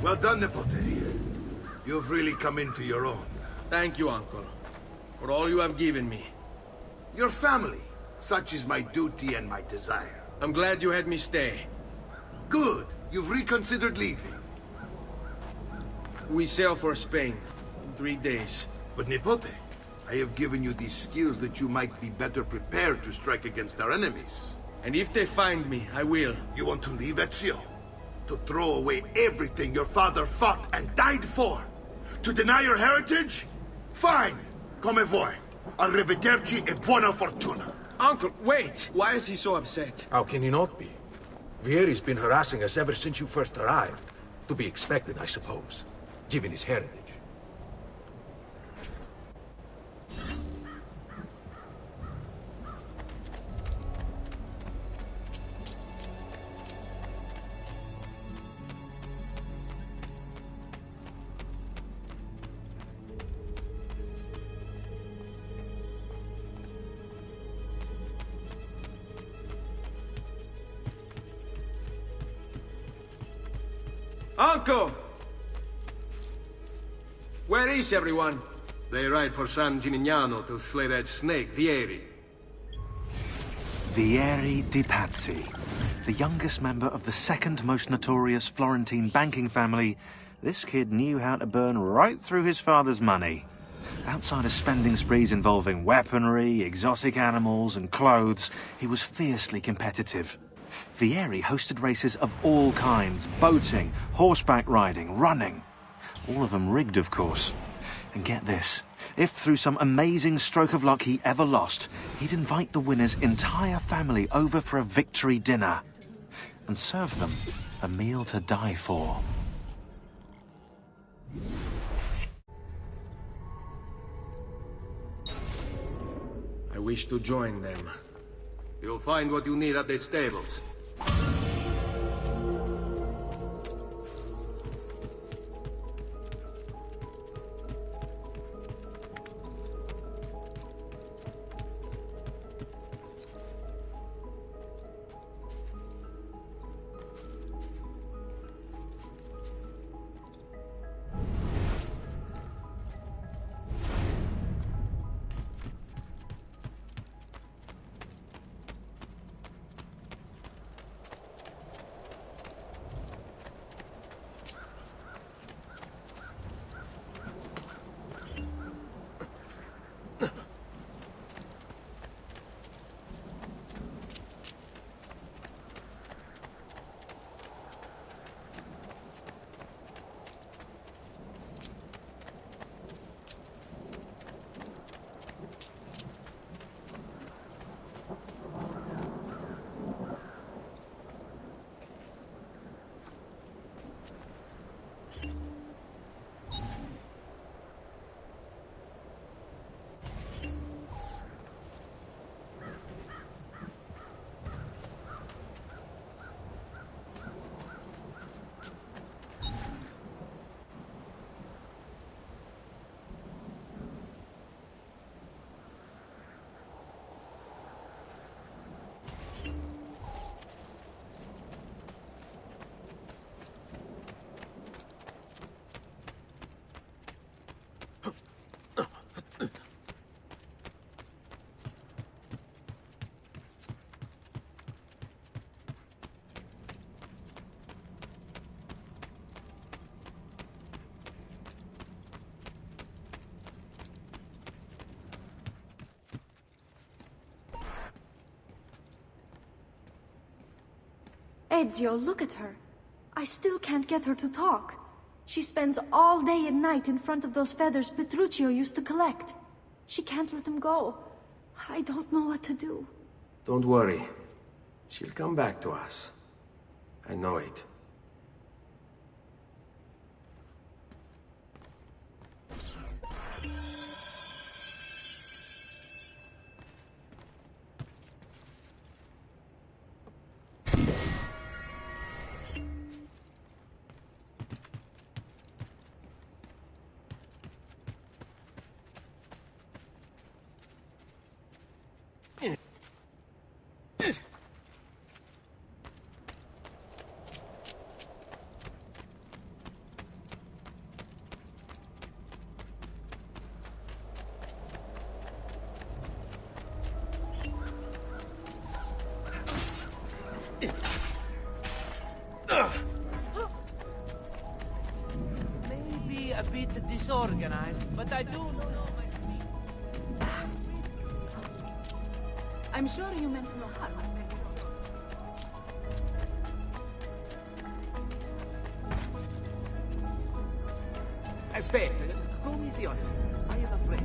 Well done, Nipote. You've really come into your own.
Thank you, Uncle, for all you have given me.
Your family. Such is my duty and my desire.
I'm glad you had me stay.
Good. You've reconsidered leaving.
We sail for Spain in 3 days.
But Nipote, I have given you these skills that you might be better prepared to strike against our enemies.
And if they find me, I will.
You want to leave, Ezio? To throw away everything your father fought and died for? To deny your heritage? Fine. Come vuoi. Arrivederci e buona fortuna.
Uncle, wait! Why is he so upset?
How can he not be? Vieri's been harassing us ever since you first arrived. To be expected, I suppose, given his heritage.
Uncle! Where is everyone?
They ride for San Gimignano to slay that snake, Vieri.
Vieri di Pazzi, the youngest member of the second most notorious Florentine banking family. This kid knew how to burn right through his father's money. Outside of spending sprees involving weaponry, exotic animals, and clothes, he was fiercely competitive. Vieri hosted races of all kinds, boating, horseback riding, running. All of them rigged, of course. And get this, if through some amazing stroke of luck he ever lost, he'd invite the winner's entire family over for a victory dinner and serve them a meal to die for.
I wish to join them.
You'll find what you need at the stables.
Ezio, look at her. I still can't get her to talk. She spends all day and night in front of those feathers Petruchio used to collect. She can't let them go. I don't know what to do.
Don't worry. She'll come back to us. I know it.
Maybe a bit disorganized, but I do know my speed.
I'm sure you meant no harm.
Aspetta, commissione. I am afraid.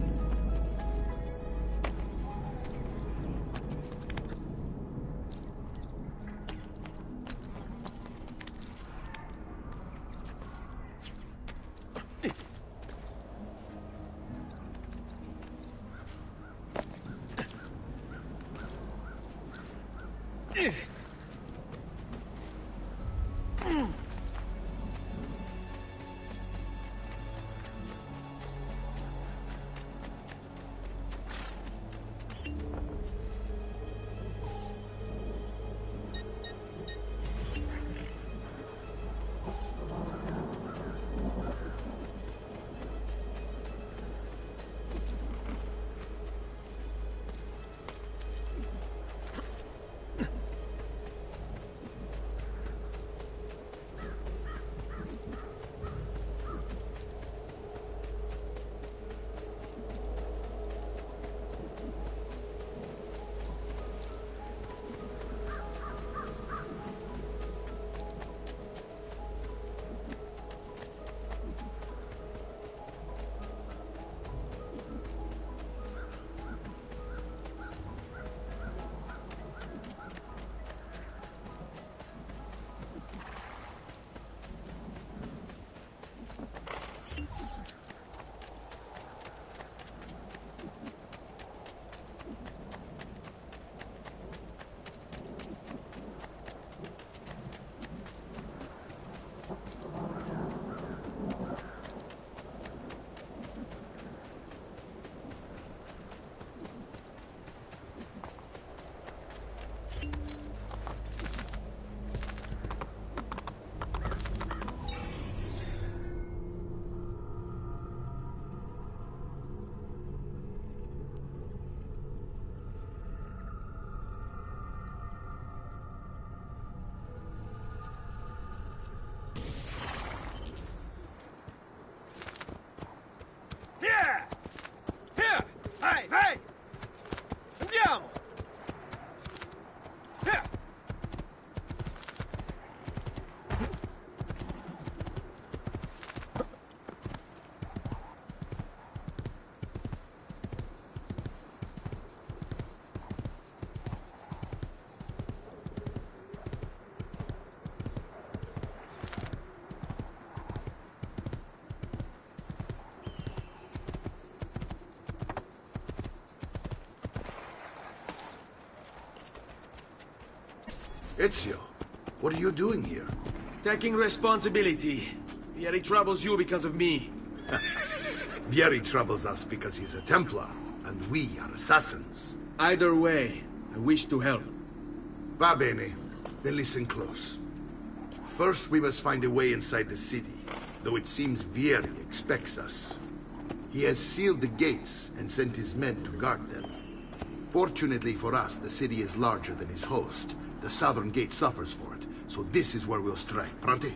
Ezio, what are you doing here?
Taking responsibility. Vieri troubles you because of me.
Vieri troubles us because he's a Templar, and we are assassins.
Either way, I wish to help.
Va bene. Then listen close. First, we must find a way inside the city, though it seems Vieri expects us. He has sealed the gates and sent his men to guard them. Fortunately for us, the city is larger than his host. The southern gate suffers for it, so this is where we'll strike. Pronti?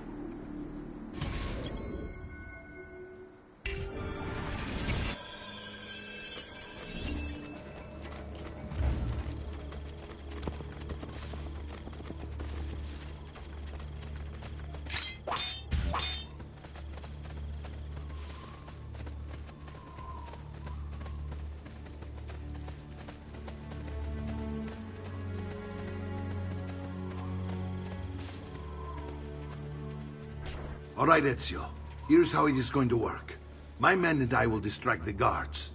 All right, Ezio. Here's how it is going to work. My men and I will distract the guards.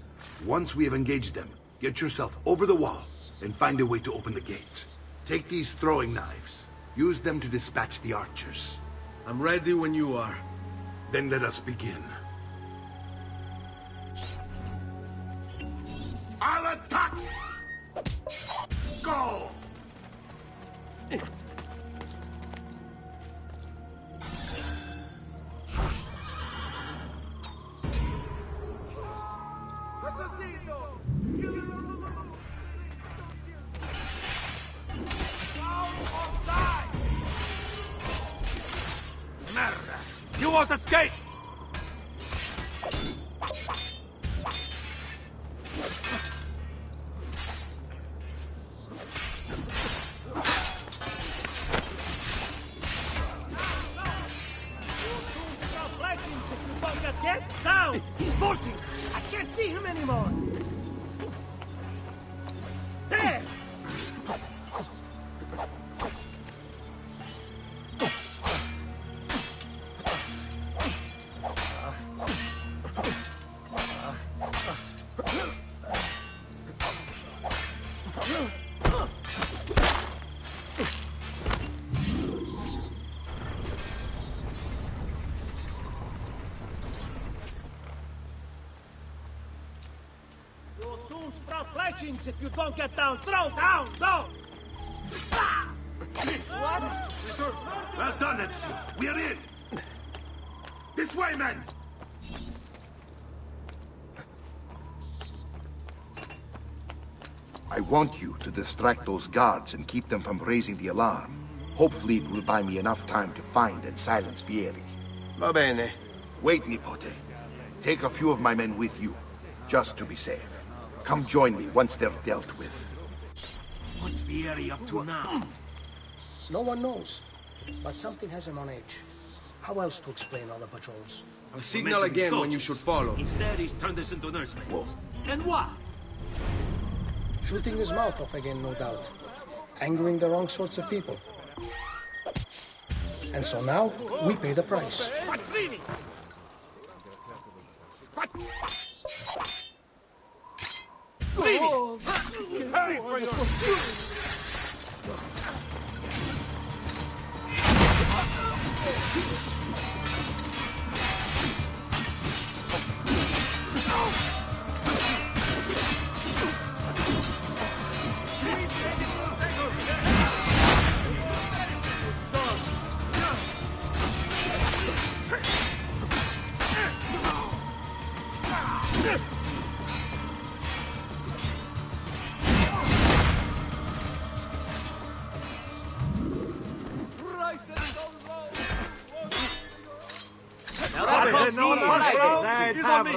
Once we have engaged them, get yourself over the wall and find a way to open the gate. Take these throwing knives. Use them to dispatch the archers.
I'm ready when you are.
Then let us begin. I'll attack! Go!
You won't escape!
Get down! He's bolting! I can't see him anymore! There! If you don't get down, throw down, go! What?
Well done, Ezio. We're in. This way, men! I want you to distract those guards and keep them from raising the alarm. Hopefully it will buy me enough time to find and silence Vieri.
Va bene.
Wait, Nipote. Take a few of my men with you, just to be safe. Come join me once they're dealt with.
What's Vieri up to now?
No one knows, but something has him on edge. How else to explain all the patrols?
I'll signal again when you should follow.
Instead, he's turned us into nursemaids. And why?
Shooting his mouth off again, no doubt. Angering the wrong sorts of people. And so now, we pay the price.
Quattrini!
Oh, pay for your...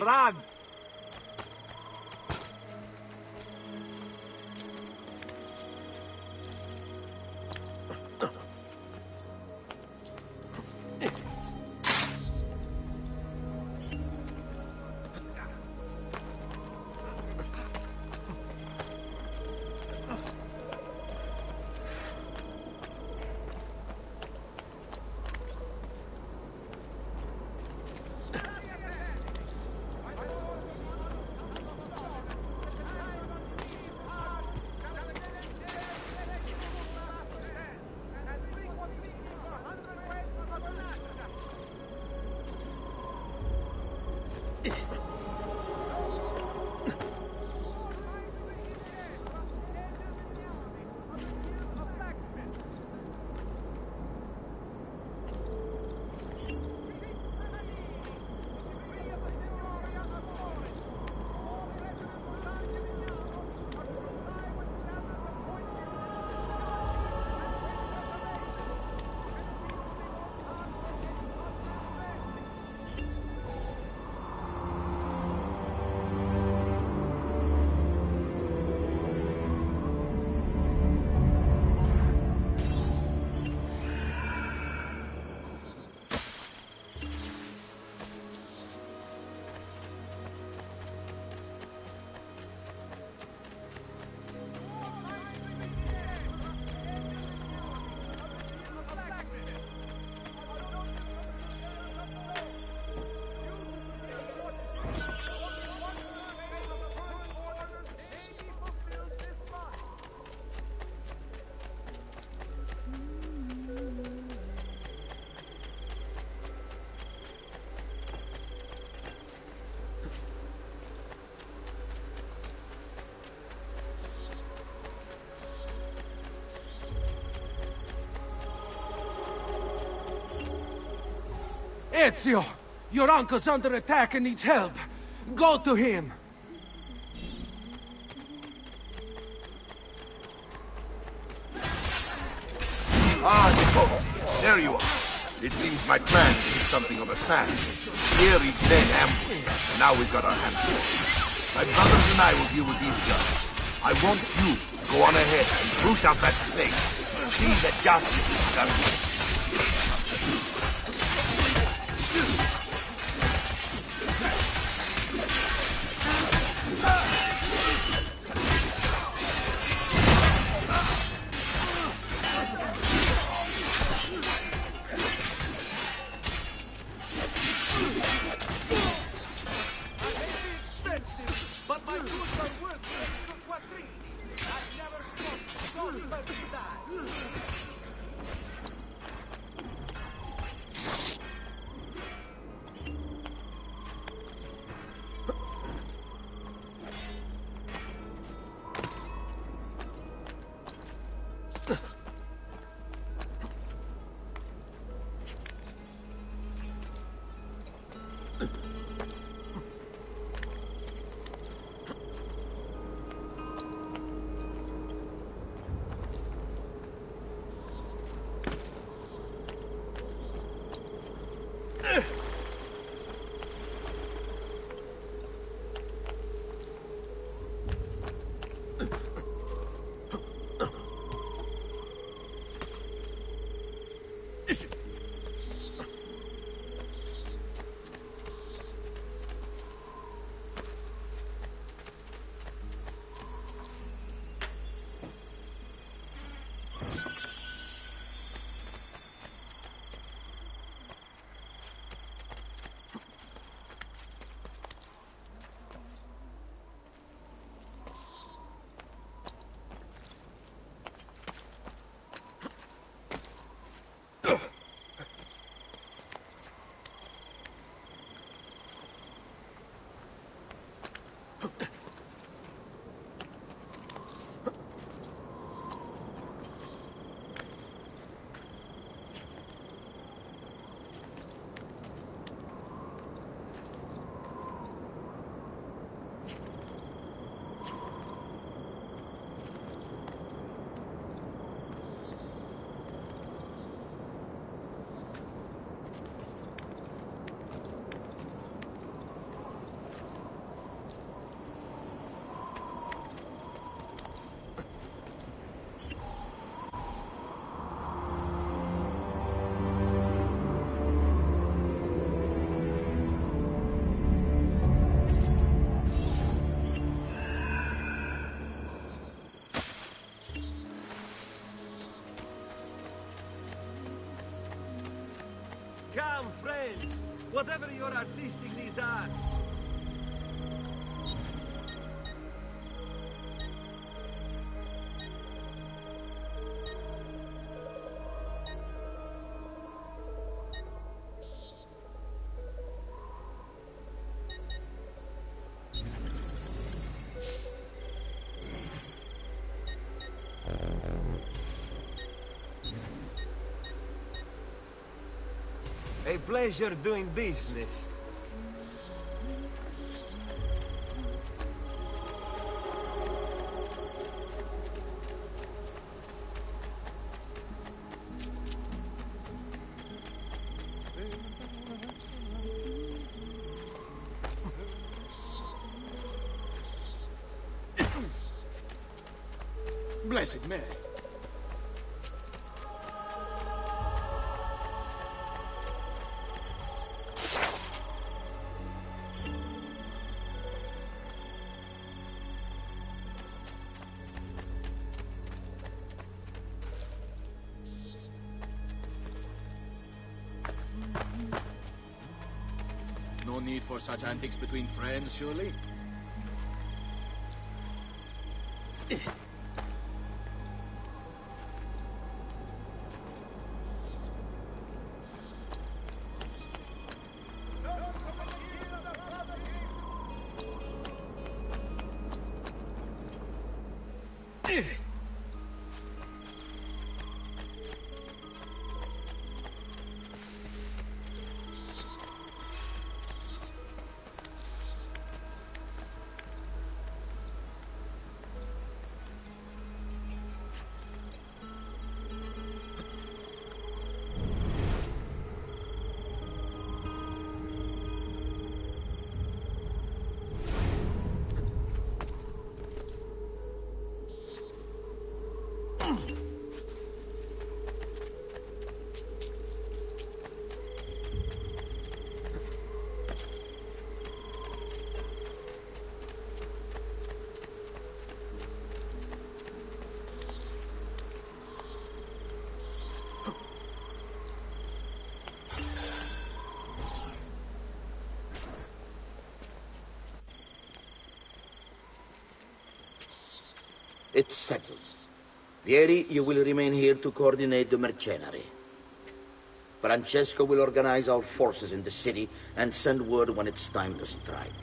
Run! Ezio! Your uncle's under attack and needs help. Go to him!
Ah, Nico, there you are. It seems my plan is something of a snag. Here is dead ambush, and now we've got our hands full. My brothers and I will deal with these guys. I want you to go on ahead and push out that snake. See that justice is done.
Come, friends, whatever your artistic needs are. A pleasure doing business.
Blessed Mary.
No need for such antics between friends, surely?
It's settled. Vieri, you will remain here to coordinate the mercenary. Francesco will organize our forces in the city and send word when it's time to strike.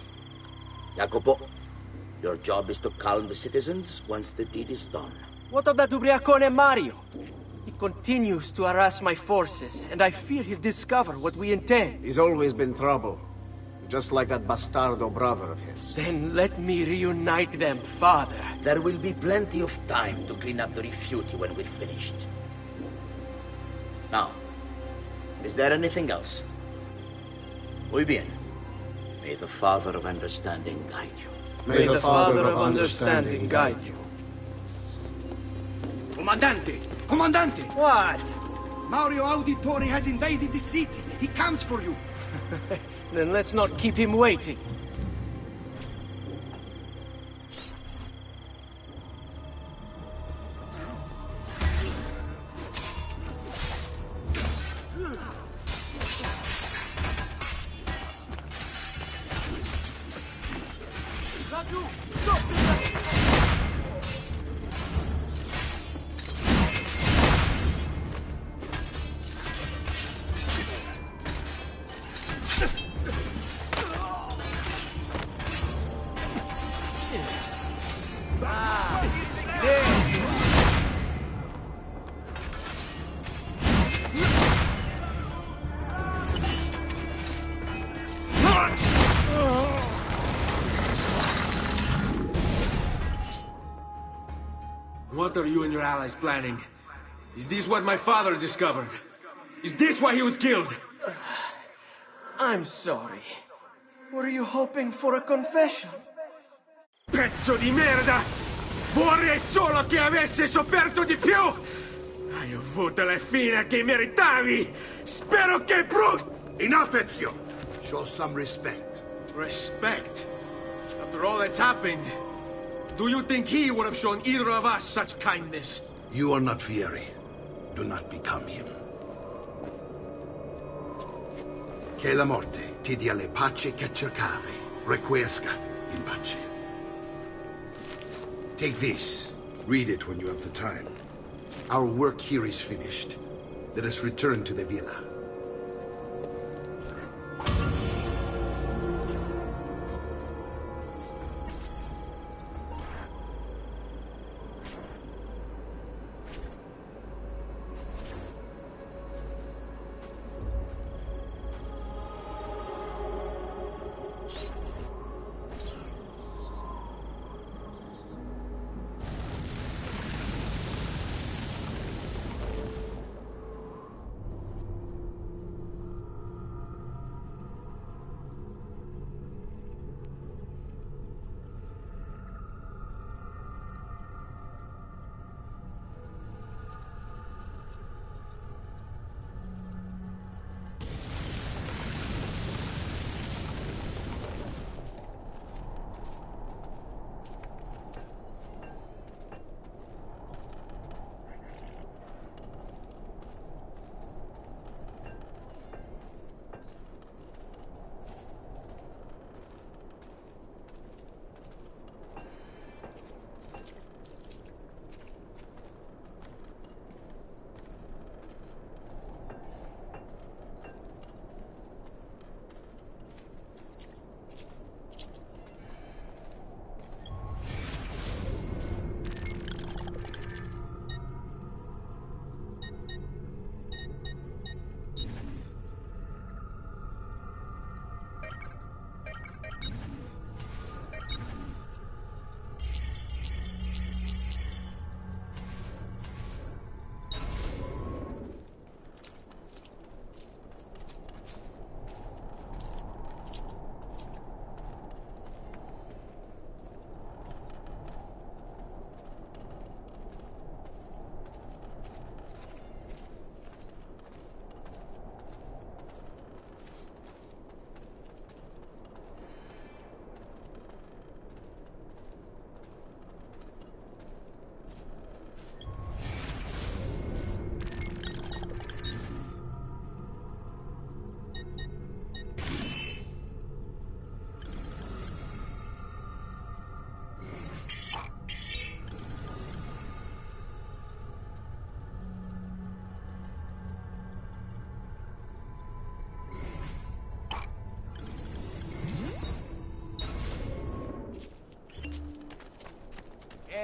Jacopo, your job is to calm the citizens once the deed is done.
What of that ubriacone Mario? He continues to harass my forces, and I fear he'll discover what we intend.
He's always been trouble. Just like that bastardo brother of his.
Then let me reunite them, father.
There will be plenty of time to clean up the refuge when we're finished. Now, is there anything else? Muy bien. May the Father of Understanding guide you.
May the Father of Understanding guide you.
Comandante! Comandante!
What?
Mario Auditore has invaded the city. He comes for you.
Then let's not keep him waiting. Raju, stop this!
What are you and your allies planning? Is this what my father discovered? Is this why he was killed?
I'm sorry. Were you hoping for a confession?
Pezzo di merda! Vorrei solo che avesse sofferto di più! Hai avuto la fine che meritavi! Spero che
Enough, Ezio! Show some respect.
Respect? After all that's happened, do you think he would have shown either of us such kindness?
You are not Vieri. Do not become him. Che la morte ti dia le pace che cercavi. Requiesca in pace. Take this. Read it when you have the time. Our work here is finished. Let us return to the villa.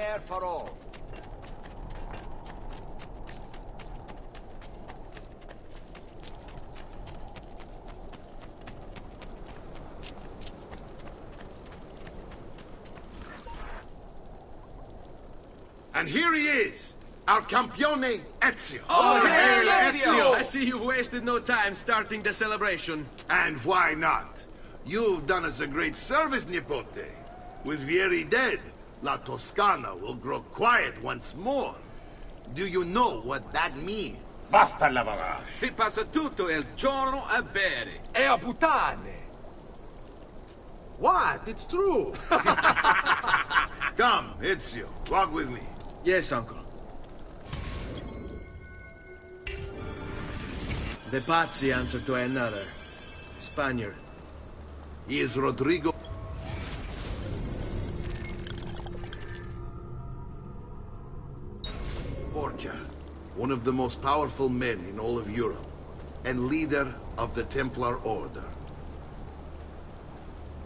air for all.
And here he is, our campione Ezio.
Oh, hail Ezio! I see you've wasted no time starting the celebration.
And why not? You've done us a great service, Nipote. With Vieri dead, La Toscana will grow quiet once more. Do you know what that means?
Basta lavorare.
Si passa tutto il giorno a bere.
E a puttane! What? It's true!
Come, Ezio, walk with me.
Yes, uncle. The Pazzi answer to another. Spaniard.
He is Rodrigo. Borgia, one of the most powerful men in all of Europe, and leader of the Templar Order.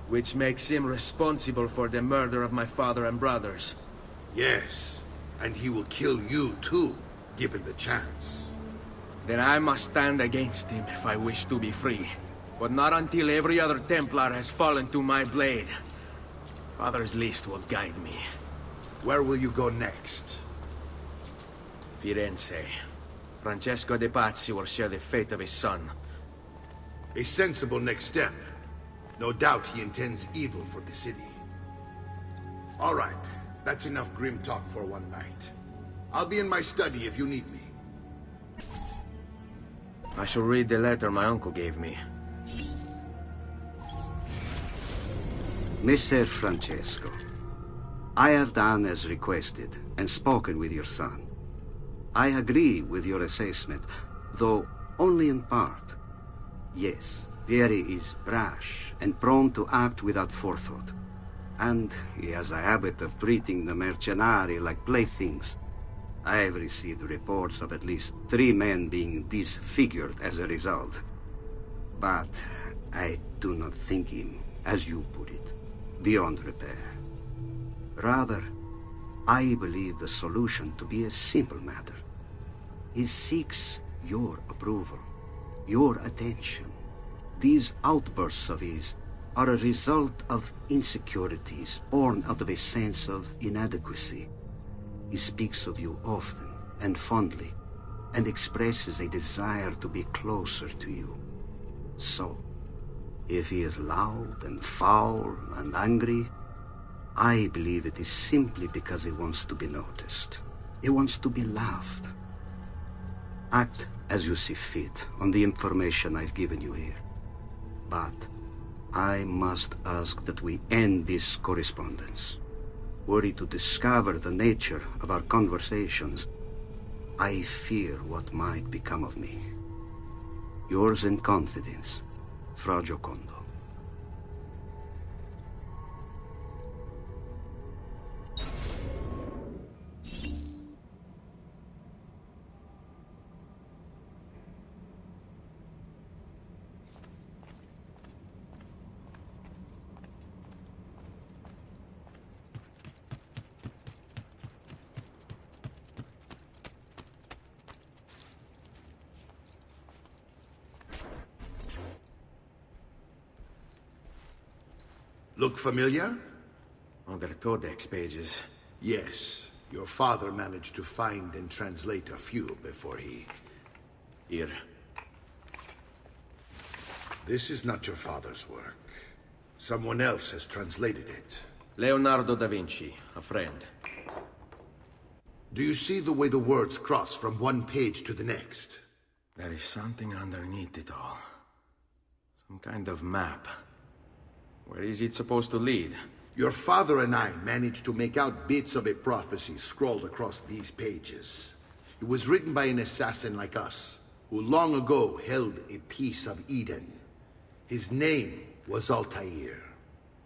Which makes him responsible for the murder of my father and brothers.
Yes, and he will kill you too, given the chance.
Then I must stand against him if I wish to be free. But not until every other Templar has fallen to my blade. Father's list will guide me.
Where will you go next?
Firenze. Francesco de Pazzi will share the fate of his son.
A sensible next step. No doubt he intends evil for the city. All right, that's enough grim talk for one night. I'll be in my study if you need me.
I shall read the letter my uncle gave me.
Messer Francesco, I have done as requested and spoken with your son. I agree with your assessment, though only in part. Yes, Vieri is brash and prone to act without forethought. And he has a habit of treating the mercenari like playthings. I have received reports of at least 3 men being disfigured as a result. But I do not think him, as you put it, beyond repair. Rather, I believe the solution to be a simple matter. He seeks your approval, your attention. These outbursts of his are a result of insecurities born out of a sense of inadequacy. He speaks of you often and fondly, and expresses a desire to be closer to you. So, if he is loud and foul and angry, I believe it is simply because he wants to be noticed. He wants to be loved. Act as you see fit on the information I've given you here. But I must ask that we end this correspondence. Were he to discover the nature of our conversations, I fear what might become of me. Yours in confidence, Fra Giocondo.
Look familiar?
On their codex pages.
Yes. Your father managed to find and translate a few before he...
Here.
This is not your father's work. Someone else has translated it.
Leonardo da Vinci, a friend.
Do you see the way the words cross from one page to the next?
There is something underneath it all. Some kind of map. Where is it supposed to lead?
Your father and I managed to make out bits of a prophecy scrawled across these pages. It was written by an assassin like us, who long ago held a piece of Eden. His name was Altair.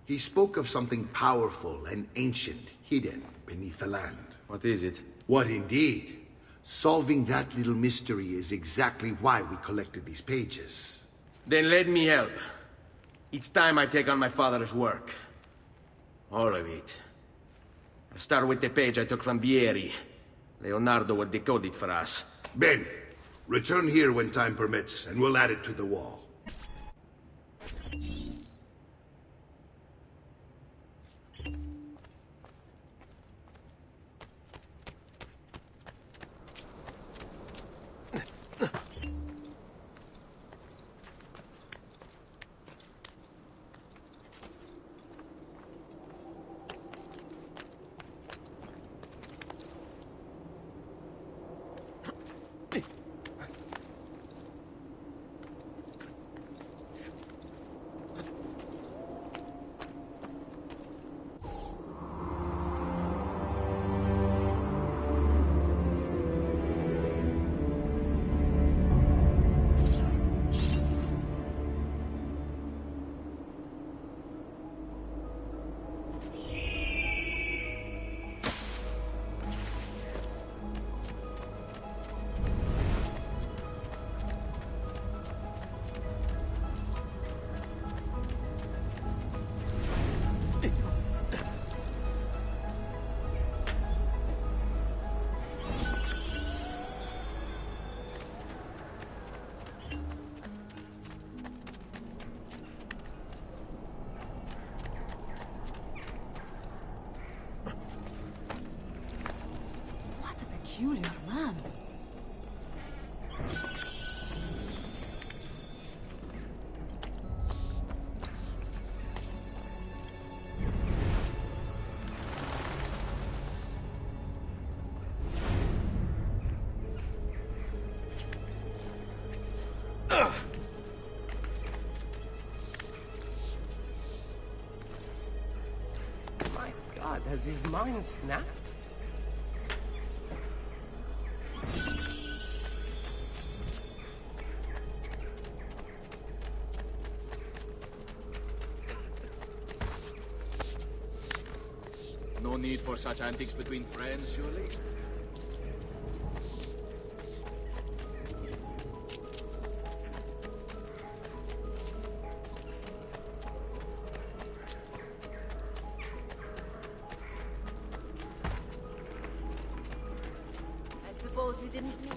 He spoke of something powerful and ancient hidden beneath the land.
What is it?
What indeed? Solving that little mystery is exactly why we collected these pages.
Then let me help. Each time I take on my father's work. All of it. I'll start with the page I took from Vieri. Leonardo will decode it for us.
Bene. Return here when time permits, and we'll add it to the wall.
Peculiar man.
My God, has his mind snapped?
No need for such antics between friends, surely?
I suppose you didn't mean...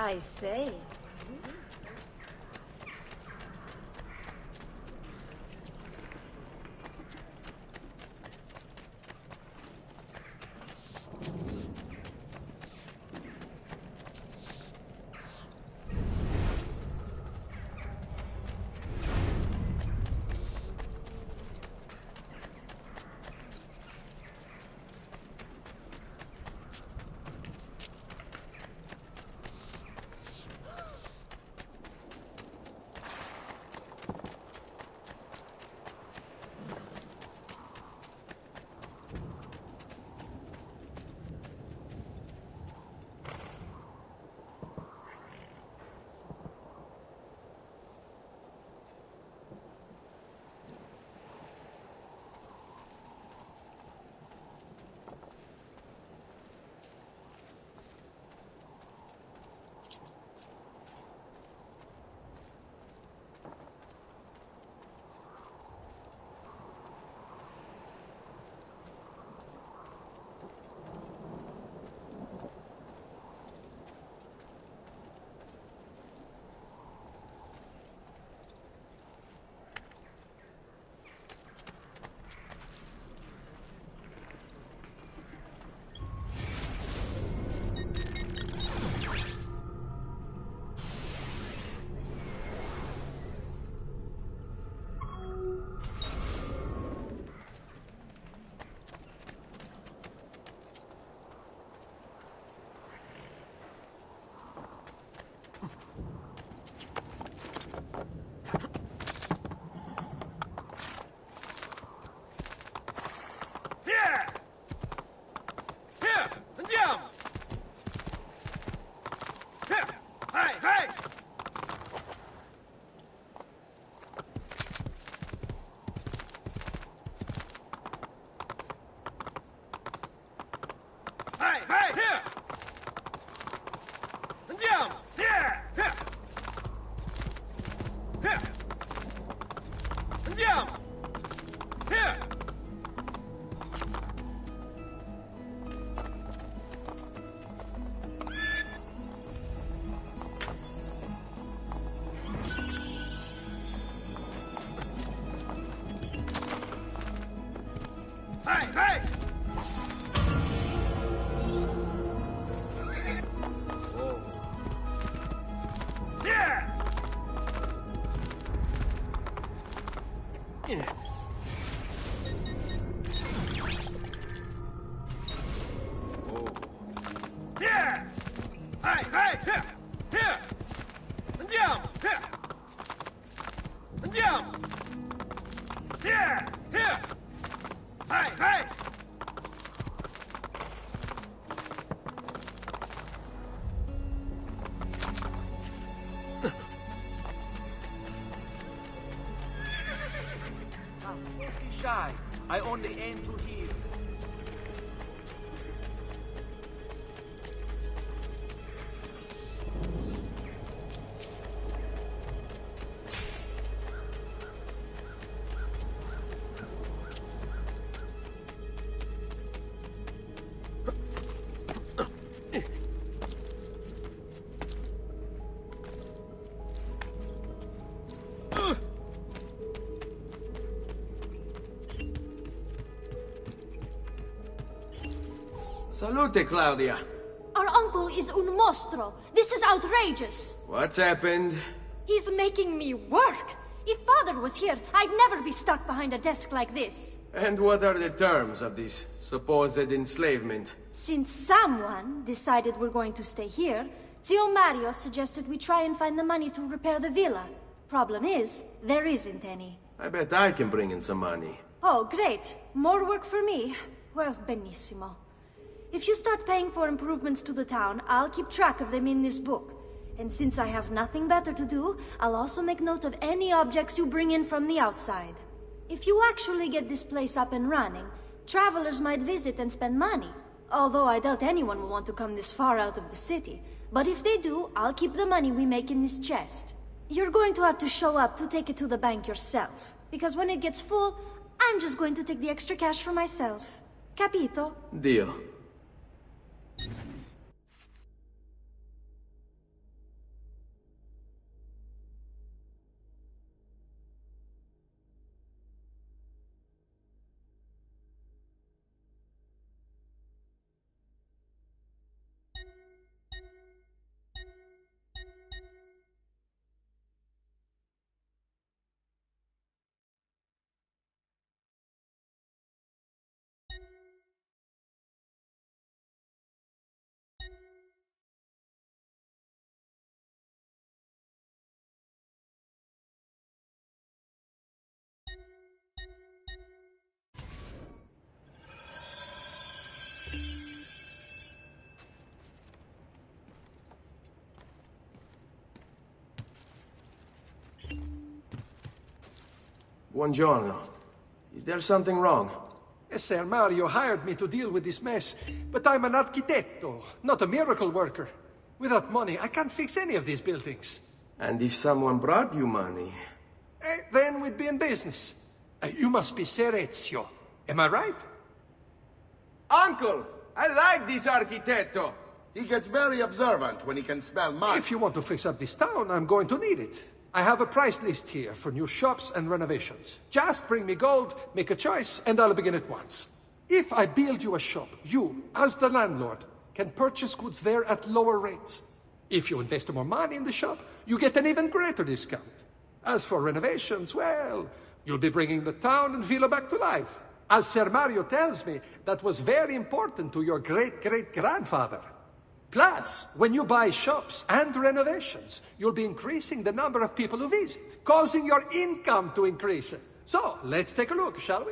I say.
I only aim to heal.
Salute, Claudia.
Our uncle is un mostro. This is outrageous.
What's happened?
He's making me work. If Father was here, I'd never be stuck behind a desk like this.
And what are the terms of this supposed enslavement?
Since someone decided we're going to stay here, Zio Mario suggested we try and find the money to repair the villa. Problem is, there isn't any.
I bet I can bring in some money.
Oh, great. More work for me. Well, benissimo. If you start paying for improvements to the town, I'll keep track of them in this book. And since I have nothing better to do, I'll also make note of any objects you bring in from the outside. If you actually get this place up and running, travelers might visit and spend money. Although I doubt anyone will want to come this far out of the city. But if they do, I'll keep the money we make in this chest. You're going to have to show up to take it to the bank yourself. Because when it gets full, I'm just going to take the extra cash for myself. Capito?
Deal. Buongiorno. Is there something wrong?
Ser Mario hired me to deal with this mess, but I'm an architetto, not a miracle worker. Without money, I can't fix any of these buildings.
And if someone brought you money?
Then we'd be in business. You must be Ser Ezio. Am I right?
Uncle! I like this architetto!
He gets very observant when he can smell mud.
If you want to fix up this town, I'm going to need it. I have a price list here for new shops and renovations. Just bring me gold, make a choice, and I'll begin at once. If I build you a shop, you, as the landlord, can purchase goods there at lower rates. If you invest more money in the shop, you get an even greater discount. As for renovations, well, you'll be bringing the town and villa back to life. As Ser Mario tells me, that was very important to your great-great-grandfather. Plus, when you buy shops and renovations, you'll be increasing the number of people who visit, causing your income to increase. So, let's take a look, shall we?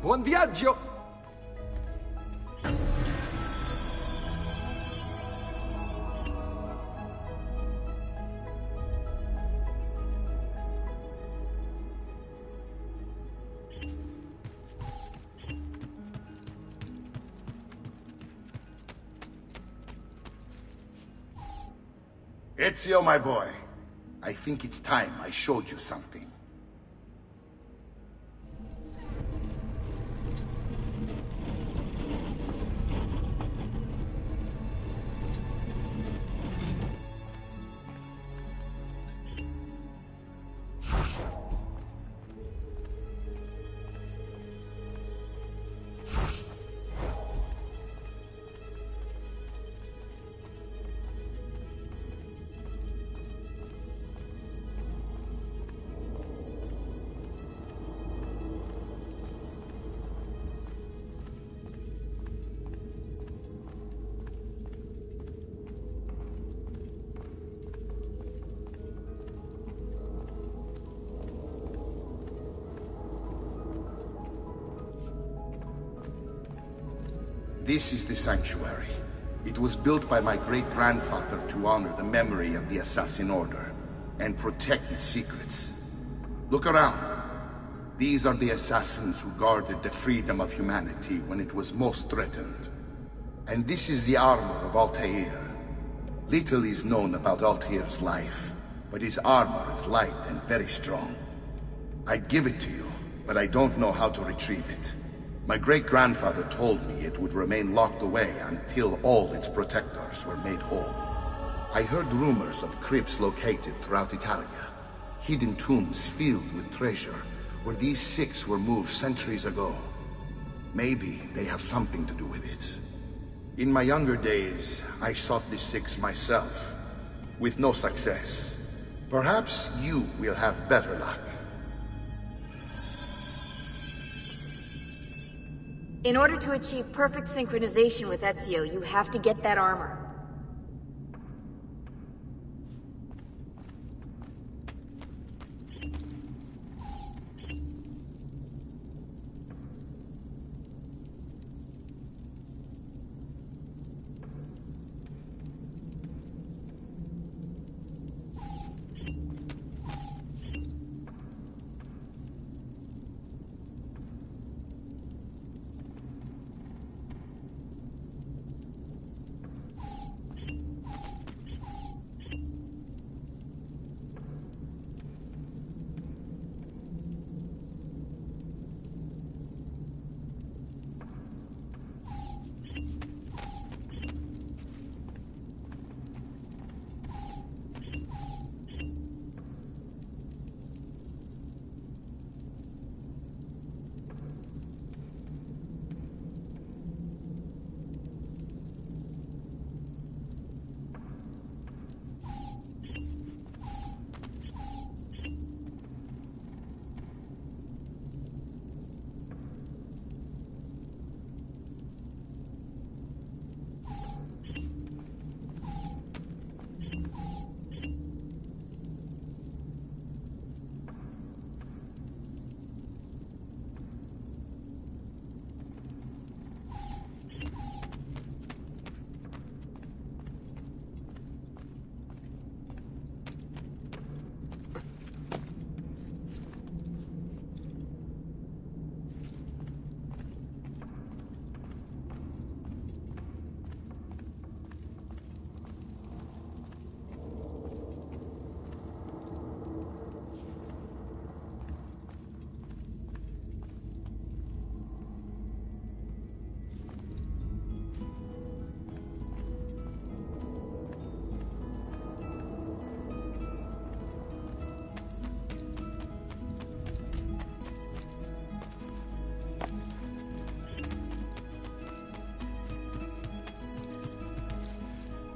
Buon viaggio!
Ezio, my boy, I think it's time I showed you something. This is the sanctuary. It was built by my great-grandfather to honor the memory of the Assassin Order and protect its secrets. Look around. These are the assassins who guarded the freedom of humanity when it was most threatened. And this is the armor of Altair. Little is known about Altair's life, but his armor is light and very strong. I'd give it to you, but I don't know how to retrieve it. My great-grandfather told me it would remain locked away until all its protectors were made whole. I heard rumors of crypts located throughout Italia, hidden tombs filled with treasure, where these six were moved centuries ago. Maybe they have something to do with it. In my younger days, I sought the six myself, with no success. Perhaps you will have better luck.
In order to achieve perfect synchronization with Ezio, you have to get that armor.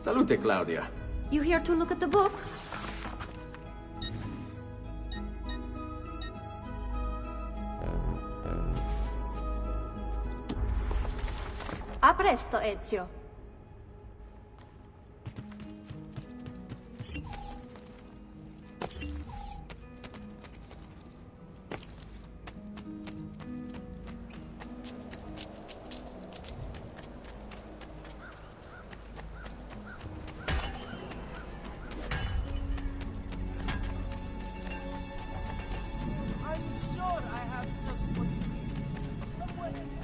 Salute, Claudia.
You here to look at the book? A presto, Ezio.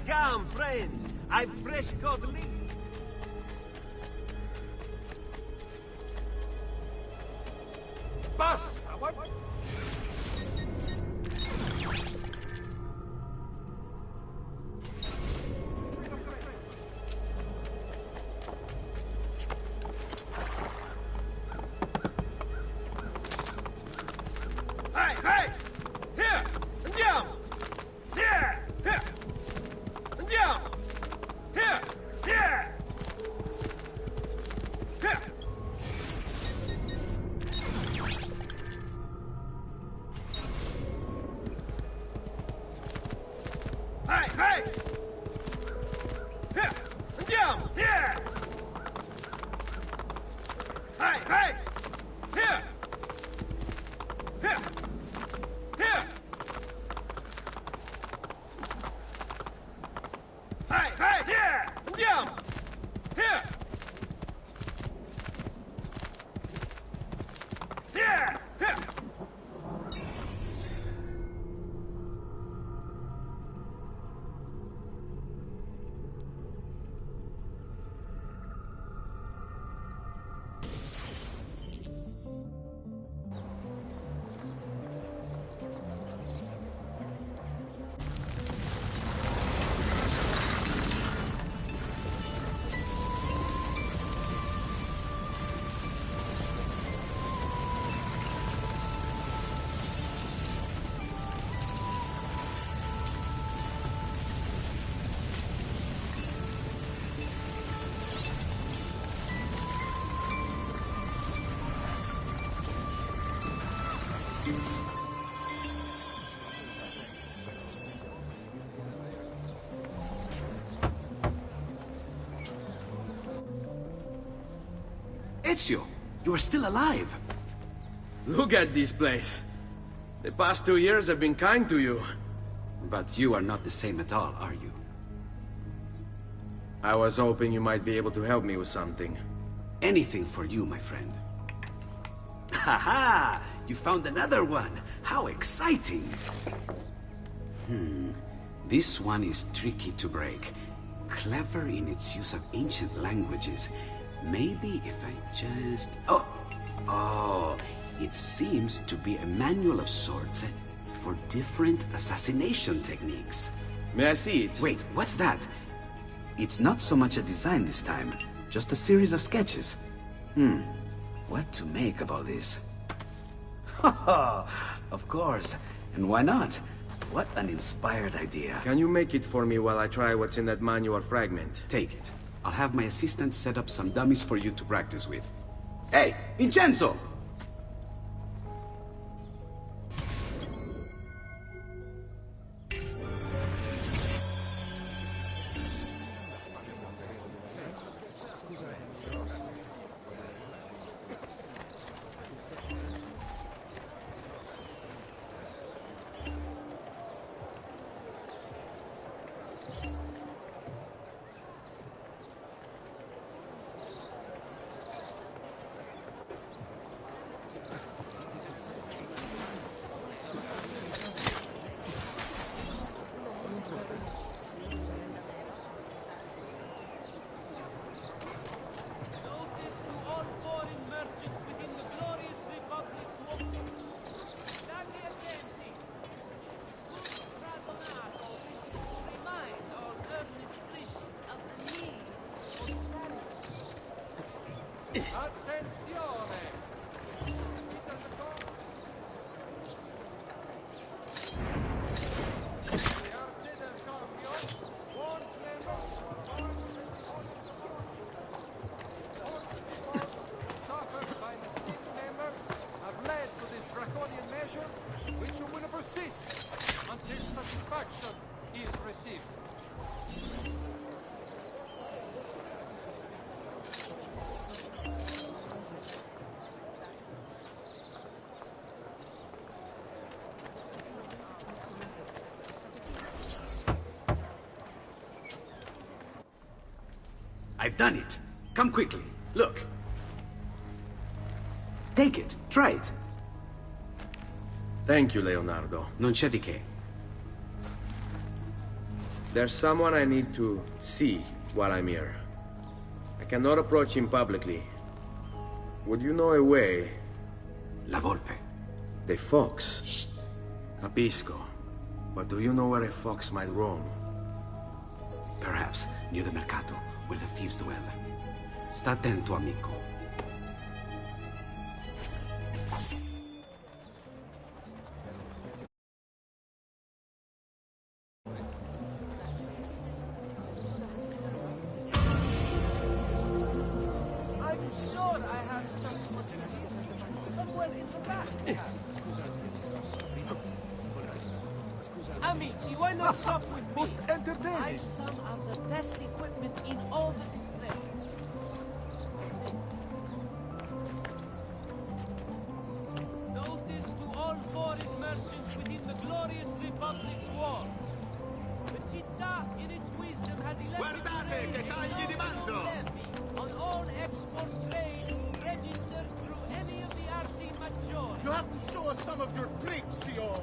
Come, friends. I've fresh cod meat.
Basta! What?
Hey, hey! Here! Andiamo! Yeah! Here! Andiamo! Here! Yeah! Here! Hey, hey! Here! Andiamo! Yeah! Hey, hey! Here! Here! Here! Hey, hey! Yeah! Andiamo! Here! Yeah! Here!
Ezio, you are still alive. Look at this place. The past 2 years have been kind to you.
But you are not the same at all, are you?
I was hoping you might be able to help me with something.
Anything for you, my friend. Ha-ha! You found another one! How exciting! This one is tricky to break. Clever in its use of ancient languages. Maybe if I just... Oh, it seems to be a manual of sorts for different assassination techniques.
May I see it?
Wait, what's that? It's not so much a design this time, just a series of sketches. What to make of all this? Of course, and why not? What an inspired idea.
Can you make it for me while I try what's in that manual fragment?
Take it. I'll have my assistant set up some dummies for you to practice with. Hey, Vincenzo!
received.
I've done it. Come quickly. Look. Take it. Try it.
Thank you, Leonardo.
Non c'è di che.
There's someone I need to see while I'm here. I cannot approach him publicly. Would you know a way?
La Volpe.
The fox. Shh. Capisco. But do you know where a fox might roam?
Perhaps near the mercato, where the thieves dwell. Sta attento, amico.
I'm sure I have just what you need. Somewhere in the back. Amici, why not shop with me?
Most entertaining.
I've some of the best equipment in all the place. Notice to all foreign merchants within the glorious Republic's walls. The città, in its wisdom, has elected
Guardate che tagli di manzo!
on all export trade registered through any of the arti maggiori.
You have to show us some of your tricks, Signor.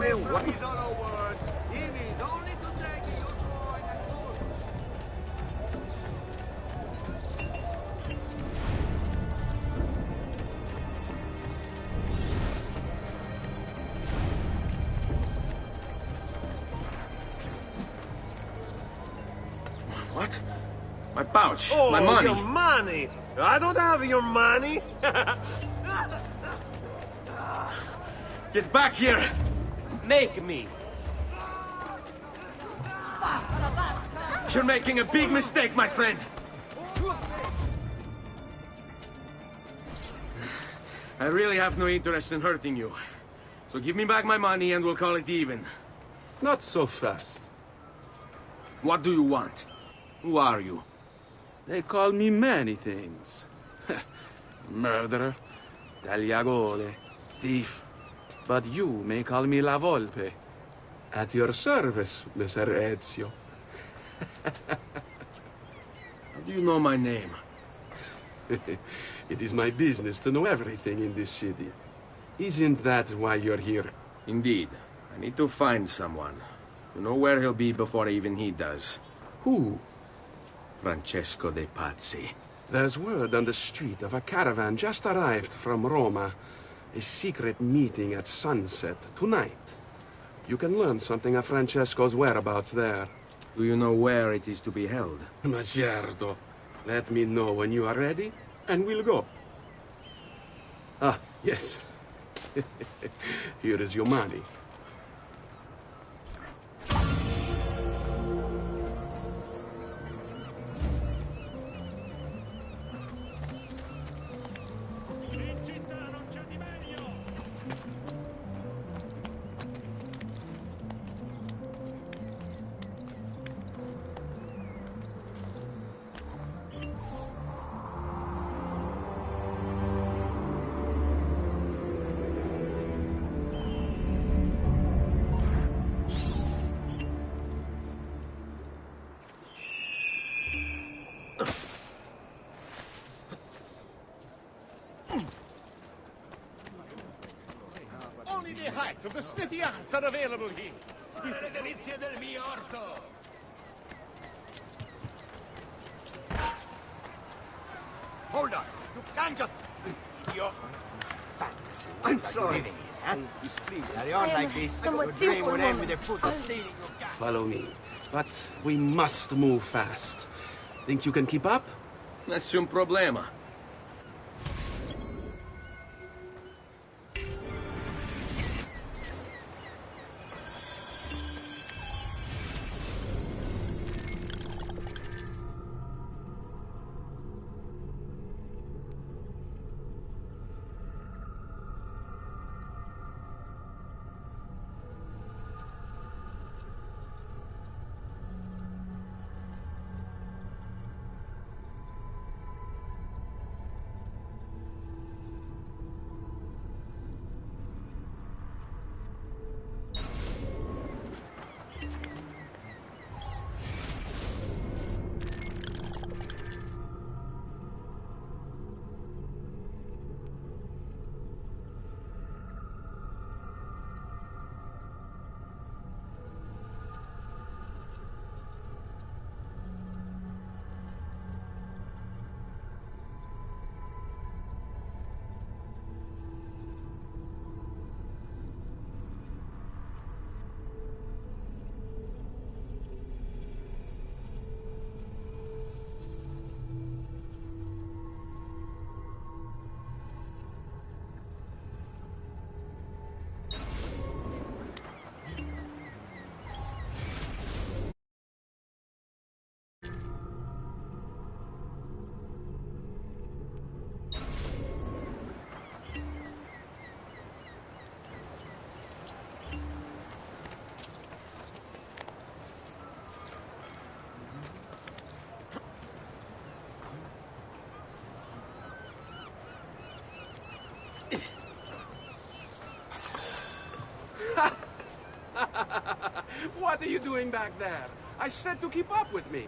What is all our words? He needs only to take you for and all.
What? My pouch.
Oh,
my money.
your money! I don't have your money!
Get back here!
Make me!
You're making a big mistake, my friend! I really have no interest in hurting you. So give me back my money and we'll call it even.
Not so fast.
What do you want? Who are you?
They call me many things. Murderer, tagliagole, thief. But you may call me La Volpe. At your service, Messer Ezio.
How do you know my name?
It is my business to know everything in this city. Isn't that why you're here?
Indeed. I need to find someone. To know where he'll be before even he does.
Who?
Francesco de Pazzi.
There's word on the street of a caravan just arrived from Roma. A secret meeting at sunset tonight. You can learn something of Francesco's whereabouts there.
Do you know where it is to be held?
Ma certo. Let me know when you are ready, and we'll go. Ah, yes. Here is your money.
best of the smithy arts are available here.
Le delizie del mio orto!
Hold on. You can't just... You're...
I'm sorry.
Please, carry on like this. Your dream would end with a foot of stealing your gun.
Follow me. But we must move fast. Think you can keep up?
Nessun problema.
What are you doing back there? I said to keep up with me.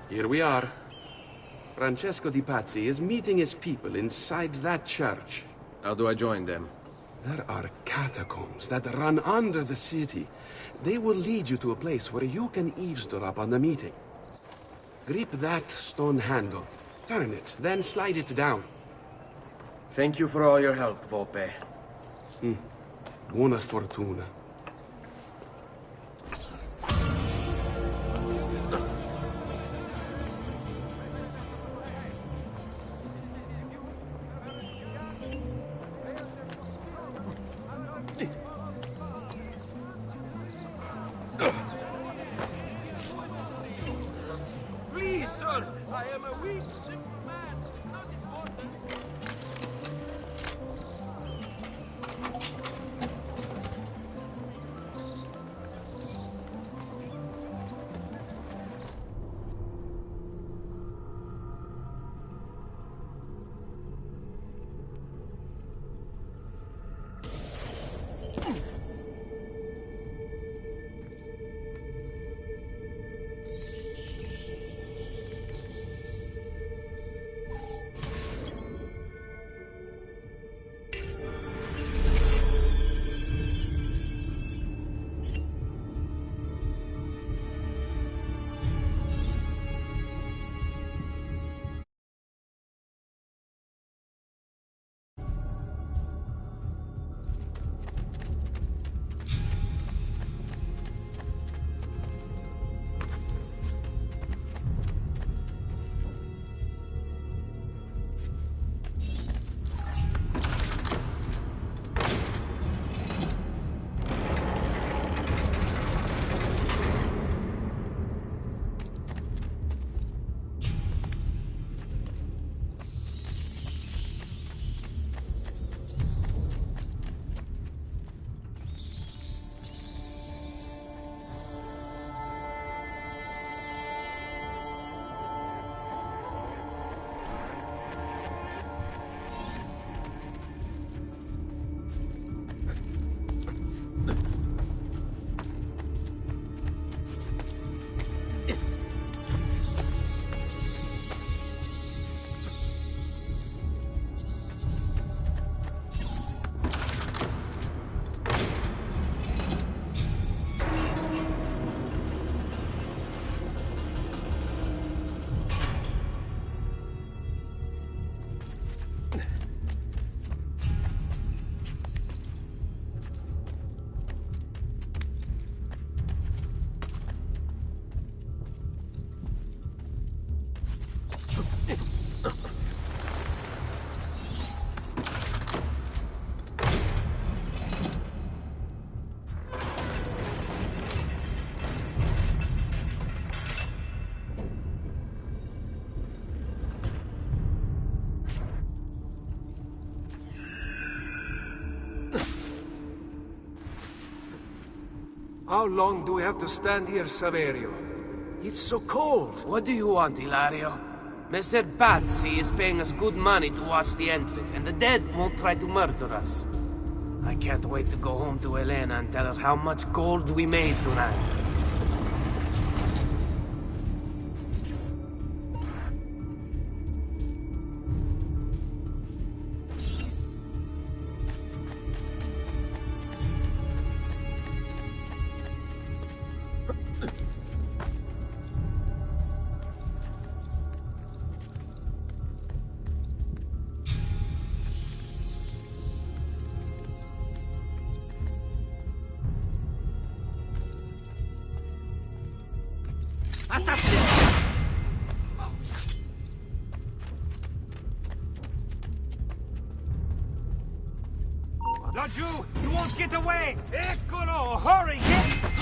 Here we are. Francesco Di Pazzi is meeting his people inside that church.
How do I join them?
There are catacombs that run under the city. They will lead you to a place where you can eavesdrop on the meeting. Grip that stone handle. Turn it, then slide it down.
Thank you for all your help, Volpe.
Buona fortuna.
Please, sir, I am a weak, simple man. Not important.
How long do we have to stand here, Saverio? It's so cold.
What do you want, Hilario? Messer Pazzi is paying us good money to watch the entrance, and the dead won't try to murder us. I can't wait to go home to Elena and tell her how much gold we made tonight.
Laggiù! You won't get away! Eccolo! Hurry, get...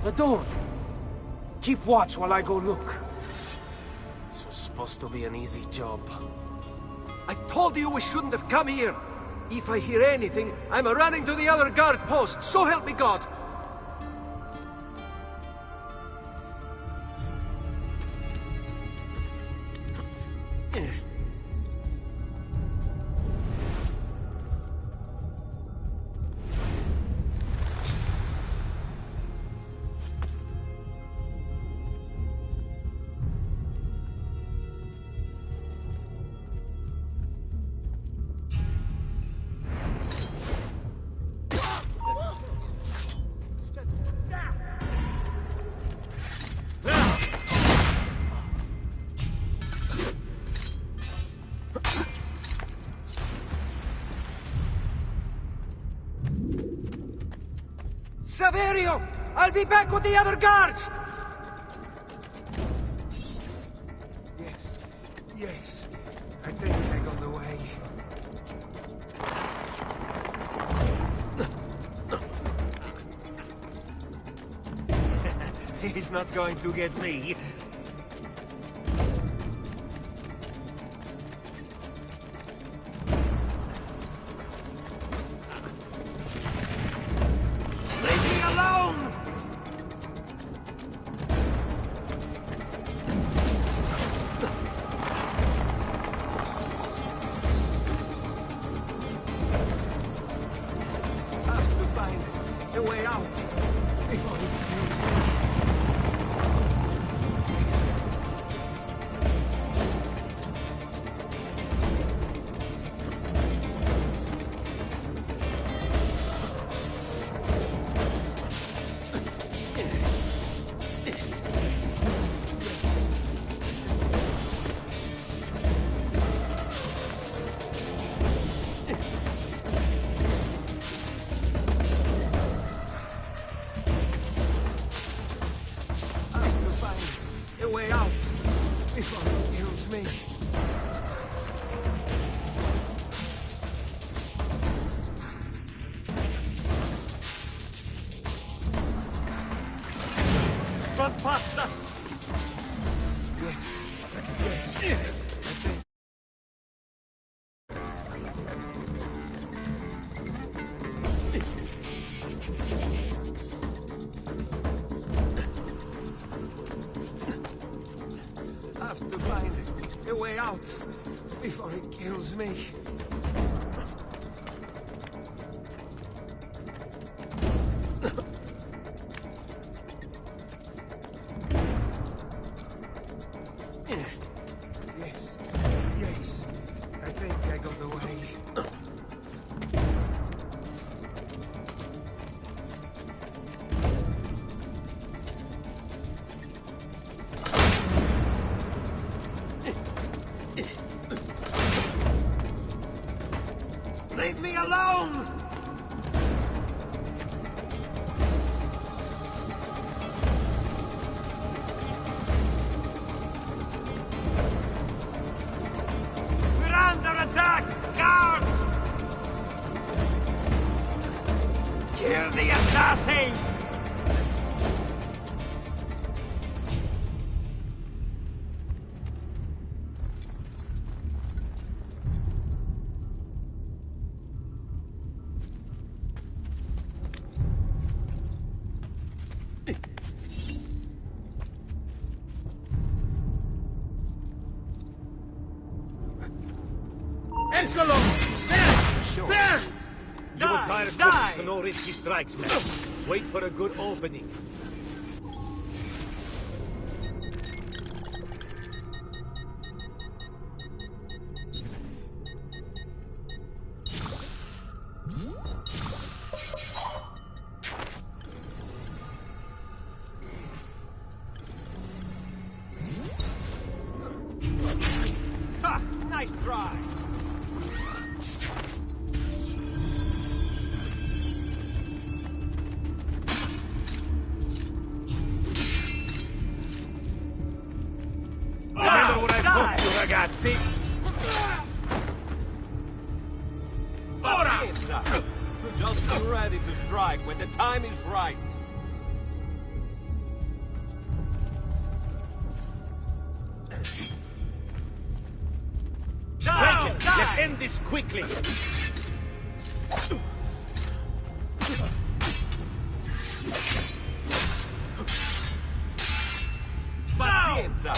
The door! Keep watch while I go look. This was supposed to be an easy job.
I told you we shouldn't have come here. If I hear anything, I'm running to the other guard post, so help me God! Saverio! I'll be back with the other guards! Yes, yes. I think I got the way.
He's not going to get me.
A way out. Before he kills me.
out before he kills me. Yes, I think I got away. Leave me alone! We're under attack! Guards! Kill the assassin!
Eccolo! There! There!
You will tire quick, so no risky strikes, man. Wait for a good opening. Ha! Nice try! Remember what I taught you, ragazzi? Pazienza! Just be ready to strike when the time is right. Franklin, let's end this quickly. Pazienza!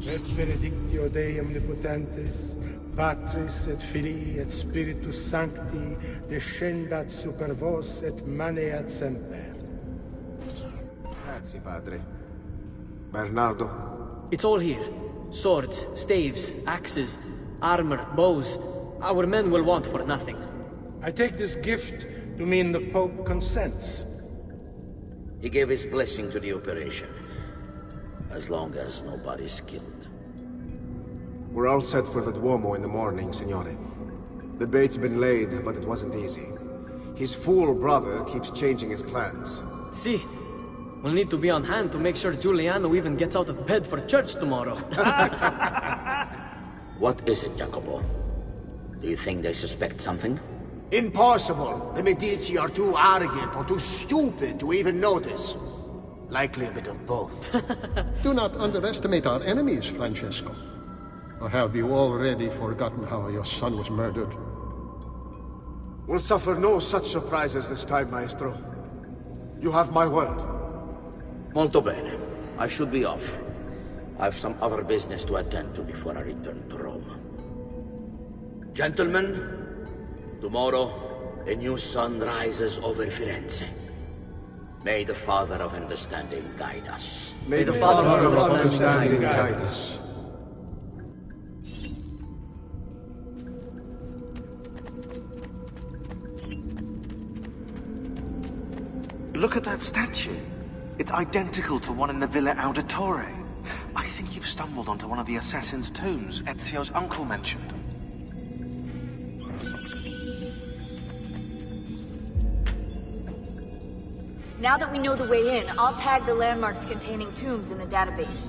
Et benedictio Dei omnipotentes, Patris et Filii et Spiritus Sancti, descendat super vos et maneat semper.
Grazie, padre. Bernardo?
It's all here. Swords, staves, axes, armor, bows. Our men will want for nothing.
I take this gift to mean the Pope consents.
He gave his blessing to the operation. As long as nobody's killed.
We're all set for the Duomo in the morning, Signore. The bait's been laid, but it wasn't easy. His fool brother keeps changing his plans.
See, we'll need to be on hand to make sure Giuliano even gets out of bed for church tomorrow.
What is it, Jacopo? Do you think they suspect something?
Impossible! The Medici are too arrogant or too stupid to even notice. Likely a bit of both.
Do not underestimate our enemies, Francesco. Or have you already forgotten how your son was murdered?
We'll suffer no such surprises this time, Maestro. You have my word.
Molto bene. I should be off. I've some other business to attend to before I return to Rome. Gentlemen, tomorrow a new sun rises over Firenze. May the Father of Understanding guide us.
May the Father of Understanding guide us.
Look at that statue.
It's identical to one in the Villa Auditore. I think you've stumbled onto one of the assassin's tombs Ezio's uncle mentioned.
Now that we know the way in, I'll tag the landmarks containing tombs in the database.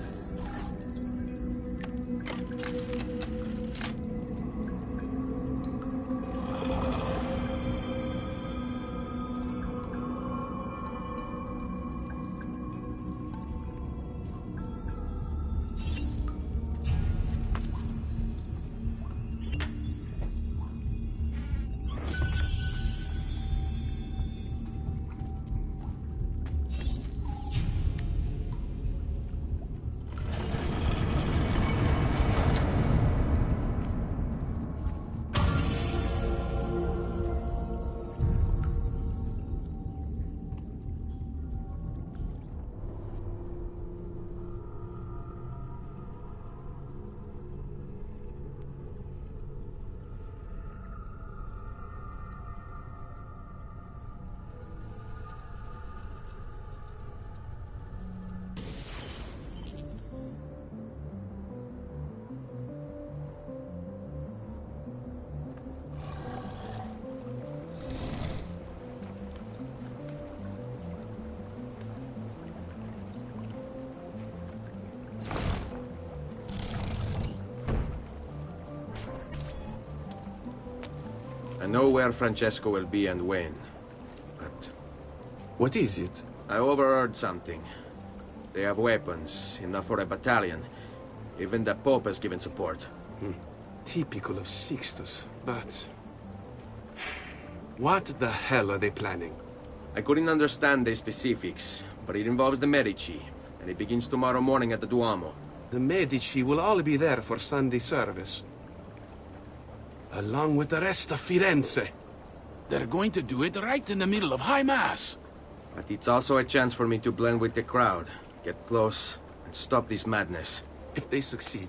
I know where Francesco will be and when, but...
What is it?
I overheard something. They have weapons, enough for a battalion. Even the Pope has given support.
Typical of Sixtus, but... What the hell are they planning?
I couldn't understand the specifics, but it involves the Medici, and it begins tomorrow morning at the Duomo.
The Medici will all be there for Sunday service. Along with the rest of Firenze.
They're going to do it right in the middle of High Mass.
But it's also a chance for me to blend with the crowd, get close, and stop this madness.
If they succeed,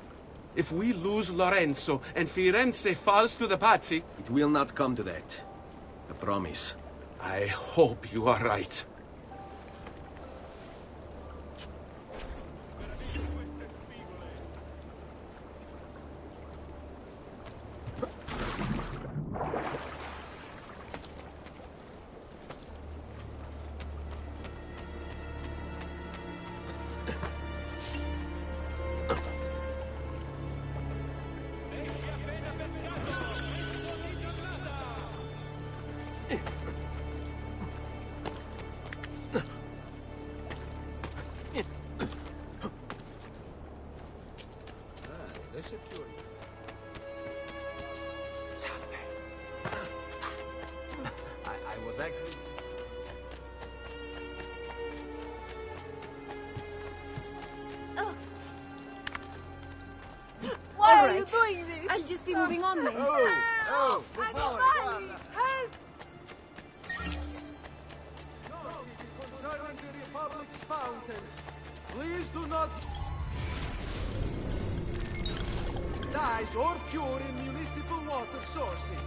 if we lose Lorenzo and Firenze falls to the Pazzi...
It will not come to that. I promise.
I hope you are right.
Why are you doing this? I'll just be moving on then.
Oh,
Concerning the Republic's fountains, please do not dyes or pure in municipal water sources.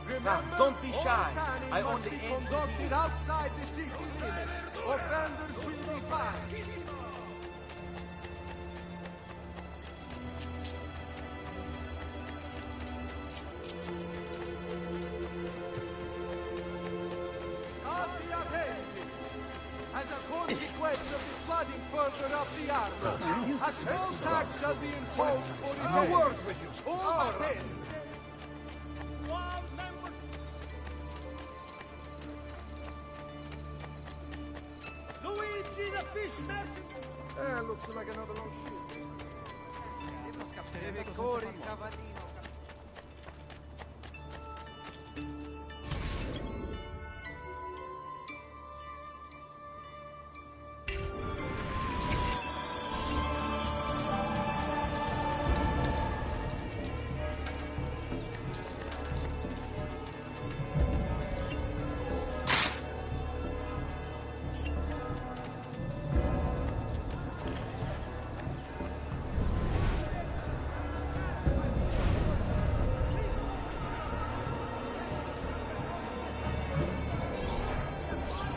Remember,
don't be shy.
All
I
must
only
be
aim to
conducted outside the city limits. Offenders will be fined. As a consequence of the flooding further up the Arno, a small tax shall be imposed for
I'll work with you.
all offense. Luigi the fish merchant! Looks like another long shoot.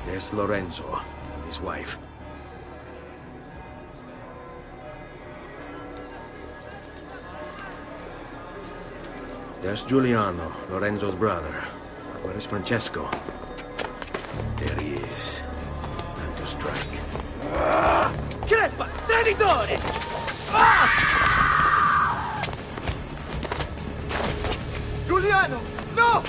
There's Lorenzo and his wife. There's Giuliano, Lorenzo's brother. Where is Francesco? There he is. Time to strike.
Crepa! Traditore! Giuliano! No!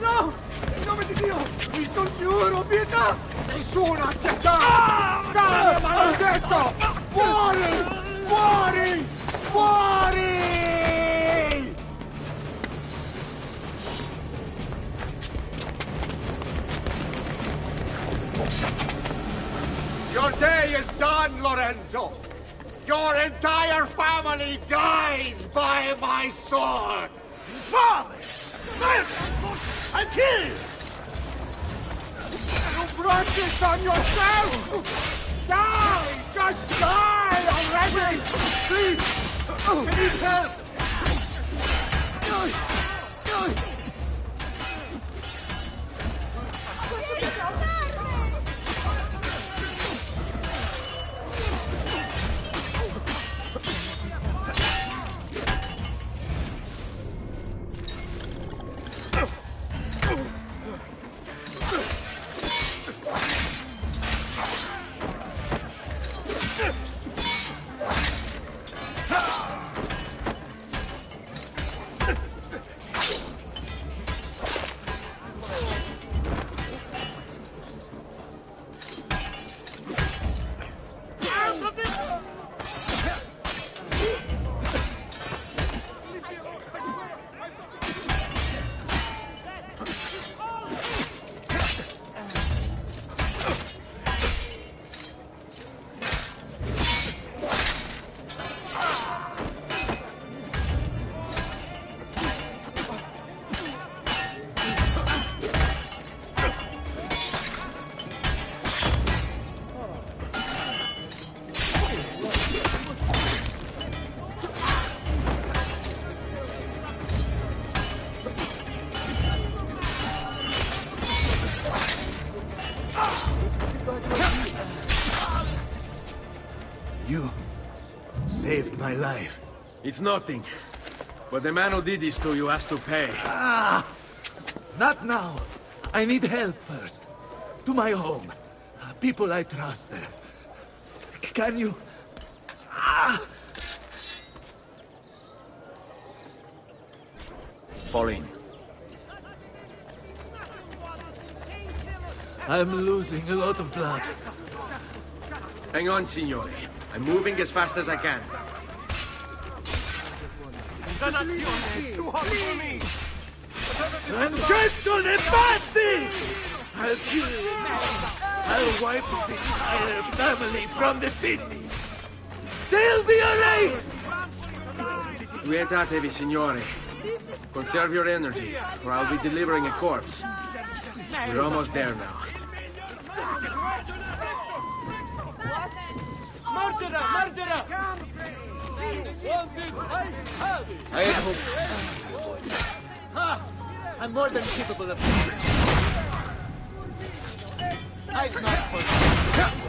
No! In nome di Dio! Vi scongiuro, pietà!
Nessuno accettare! Cane maledetto! Fuori! Fuori! Fuori! Your day is done, Lorenzo! Your entire family dies by my sword!
Father! I'm killed!
You brought this on yourself! Die! Just die already! Please! I need help!
You saved my life.
It's nothing. But the man who did this to you has to pay.
Not now. I need help first. To my home. People I trust there. Can you...
Fall in.
I'm losing a lot of blood.
Hang on, signore. I'm moving as fast as I can.
Too hot for me! Francesco de Pazzi! I'll kill him now. I'll wipe his entire family from the city. They'll be erased!
Quietatevi, signore. Conserve your energy, or I'll be delivering a corpse. We're almost there now.
Murderer! Murderer! I had hoped. I'm more than capable of... I've not forgotten.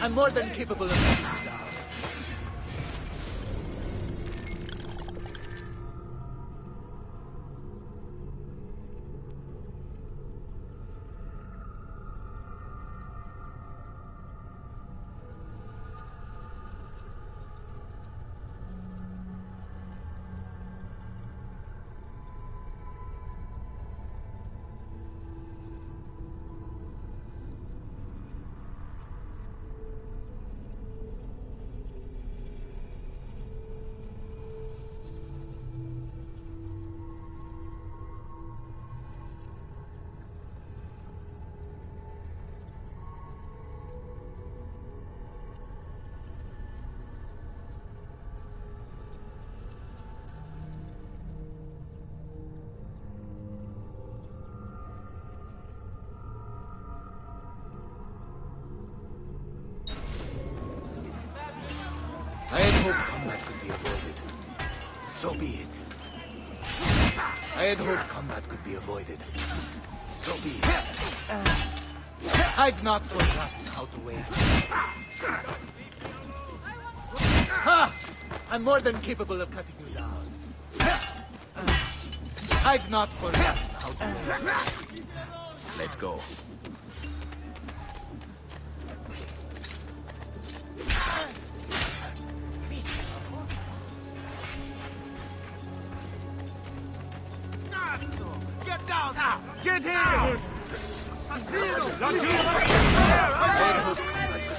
I'm more than capable of... I had hoped combat could be avoided. So be it. I had hoped combat could be avoided. So be it.
I've not forgotten how to wait. Ha! I'm more than capable of cutting you down. I've not forgotten how to wait.
Let's go.
Get down now! Get here!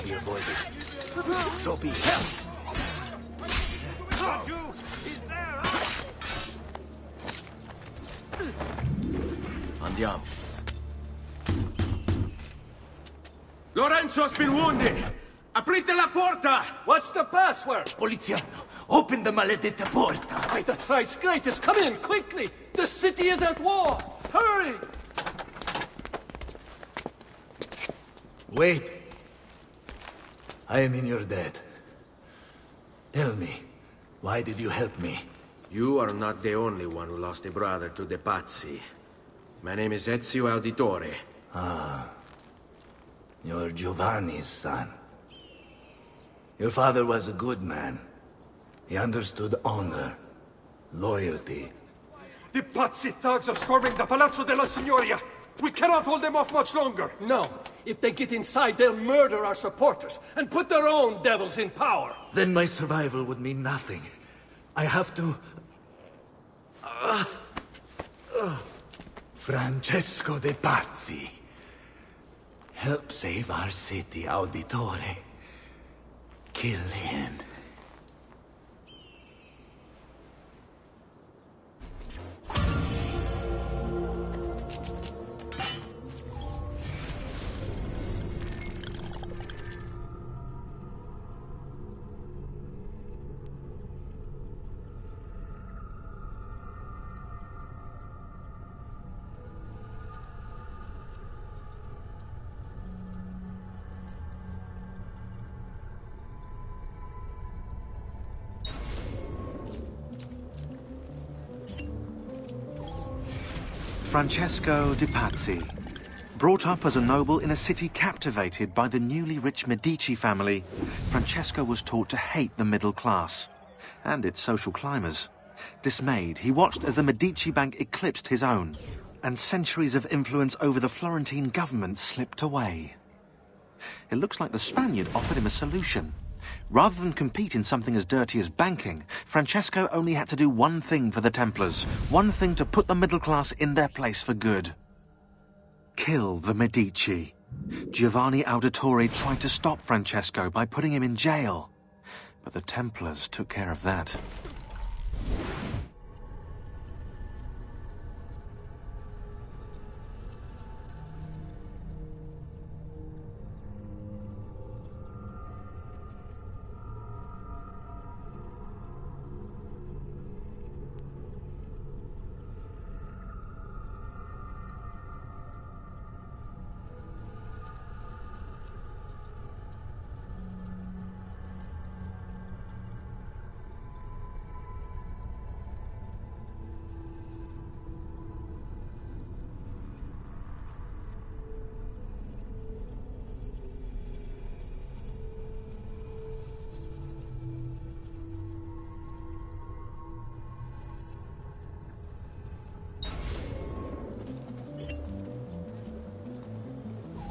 Be avoided. So be it.
Andiamo. Lorenzo's been wounded! Aprite la porta!
What's the password?
Poliziano, open the maledetta porta.
By the thrice greatest, come in, quickly! The city is at war! Hurry!
Wait. I am in your debt. Tell me, why did you help me?
You are not the only one who lost a brother to the Pazzi. My name is Ezio Auditore.
Ah. You're Giovanni's son. Your father was a good man. He understood honor, loyalty.
The Pazzi thugs are storming the Palazzo della Signoria! We cannot hold them off much longer! No. If they get inside, they'll murder our supporters and put their own devils in power!
Then my survival would mean nothing. I have to... Francesco de Pazzi. Help save our city, Auditore. Kill him.
Francesco de Pazzi. Brought up as a noble in a city captivated by the newly rich Medici family, Francesco was taught to hate the middle class and its social climbers. Dismayed, he watched as the Medici bank eclipsed his own, and centuries of influence over the Florentine government slipped away. It looks like the Spaniard offered him a solution. Rather than compete in something as dirty as banking, Francesco only had to do one thing for the Templars, one thing to put the middle class in their place for good. Kill the Medici. Giovanni Auditore tried to stop Francesco by putting him in jail, but the Templars took care of that.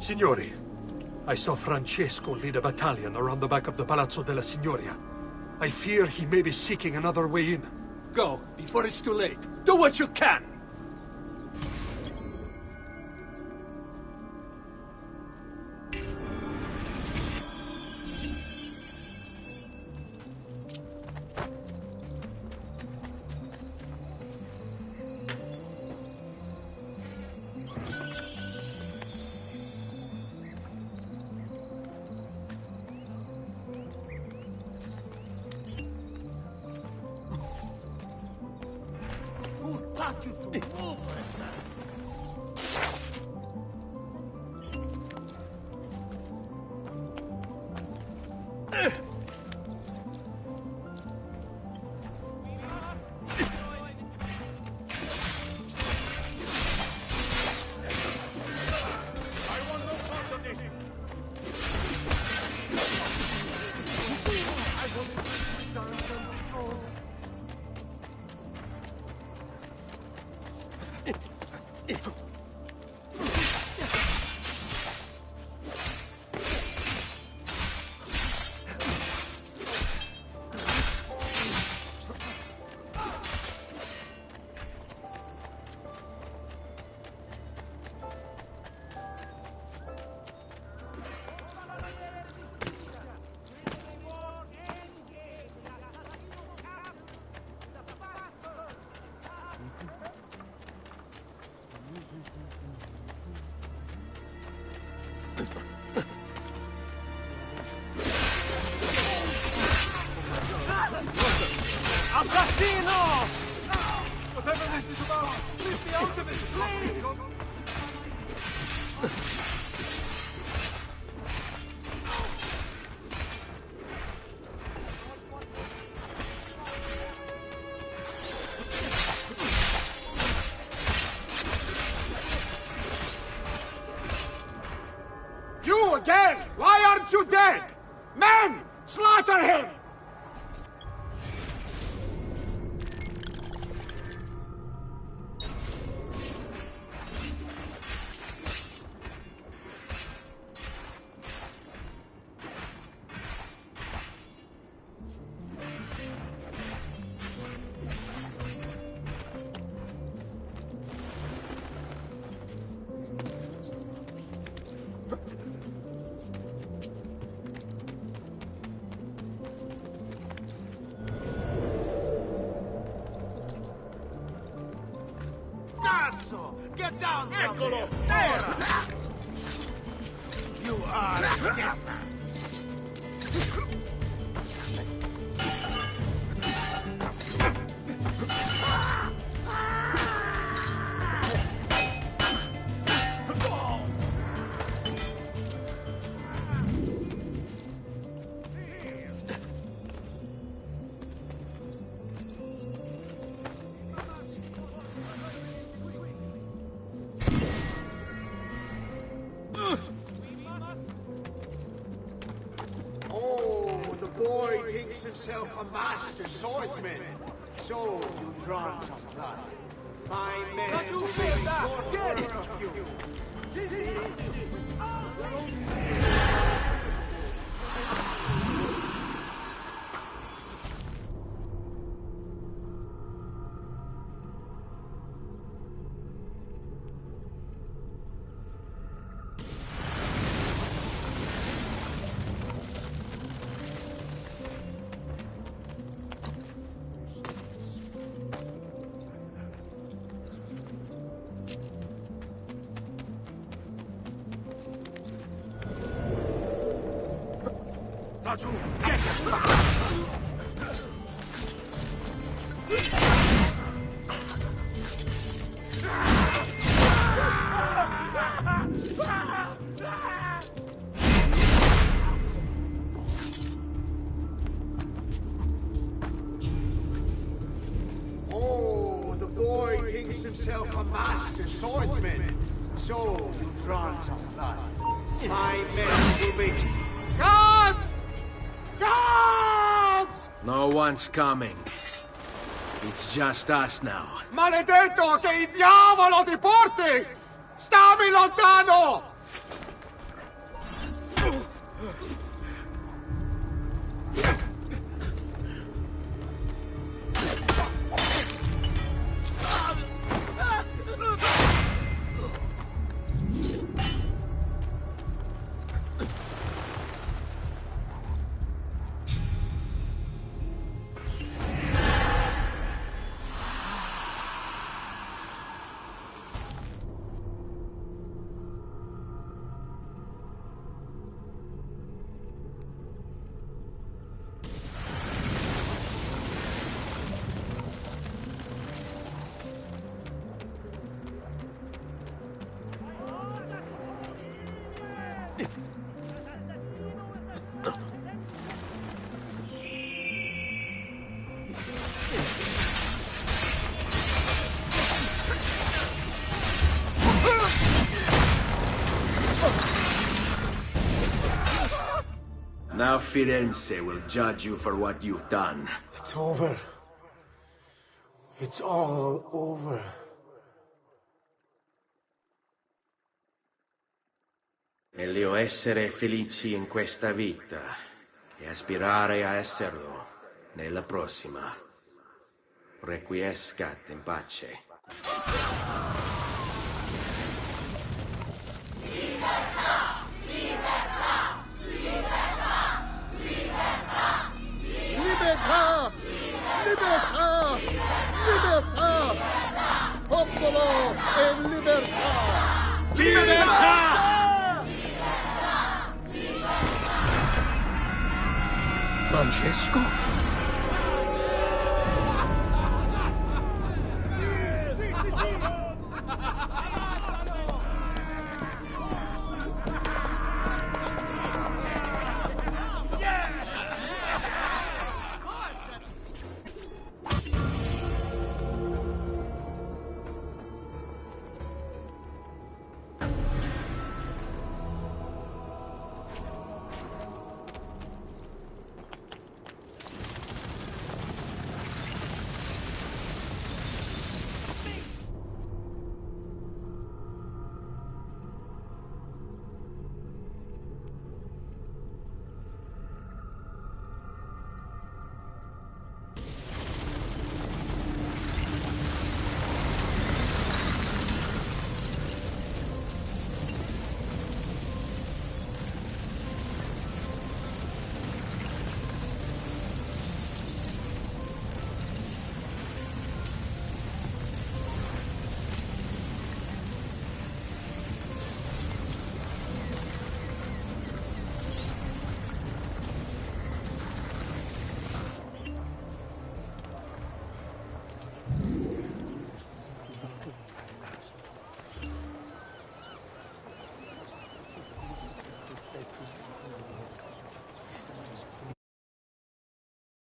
Signori, I saw Francesco lead a battalion around the back of the Palazzo della Signoria. I fear he may be seeking another way in. Go, before it's too late. Do what you can!
Assassino! Whatever this is about, leave me out of it, please!
You again! Why aren't you dead? Men! Slaughter him!
Cazzo! Get down!
Eccolo!
There!
You are dead.
Oh, the boy thinks himself a master swordsman. So you've drawn some blood. Fine men.
Don't you
will
fear
make
that?
short
Get
work
it!
of you.
Laggiù! Get
Oh, the boy thinks himself a master swordsman. So you've drawn some blood. Fine men will make...
Guards! Guards!
No one's coming. It's just us now.
Maledetto, che il diavolo ti porti! Stammi lontano!
Now Firenze will judge you for what you've done.
It's over. It's all over.
Meglio essere felici in questa vita che aspirare a esserlo nella prossima. Requiescat in pace.
Libertà! Libertà! Libertà! Libertà!
Libertà! Libertà! Libertà! Popolo e libertà!
Libertà!
Francesco?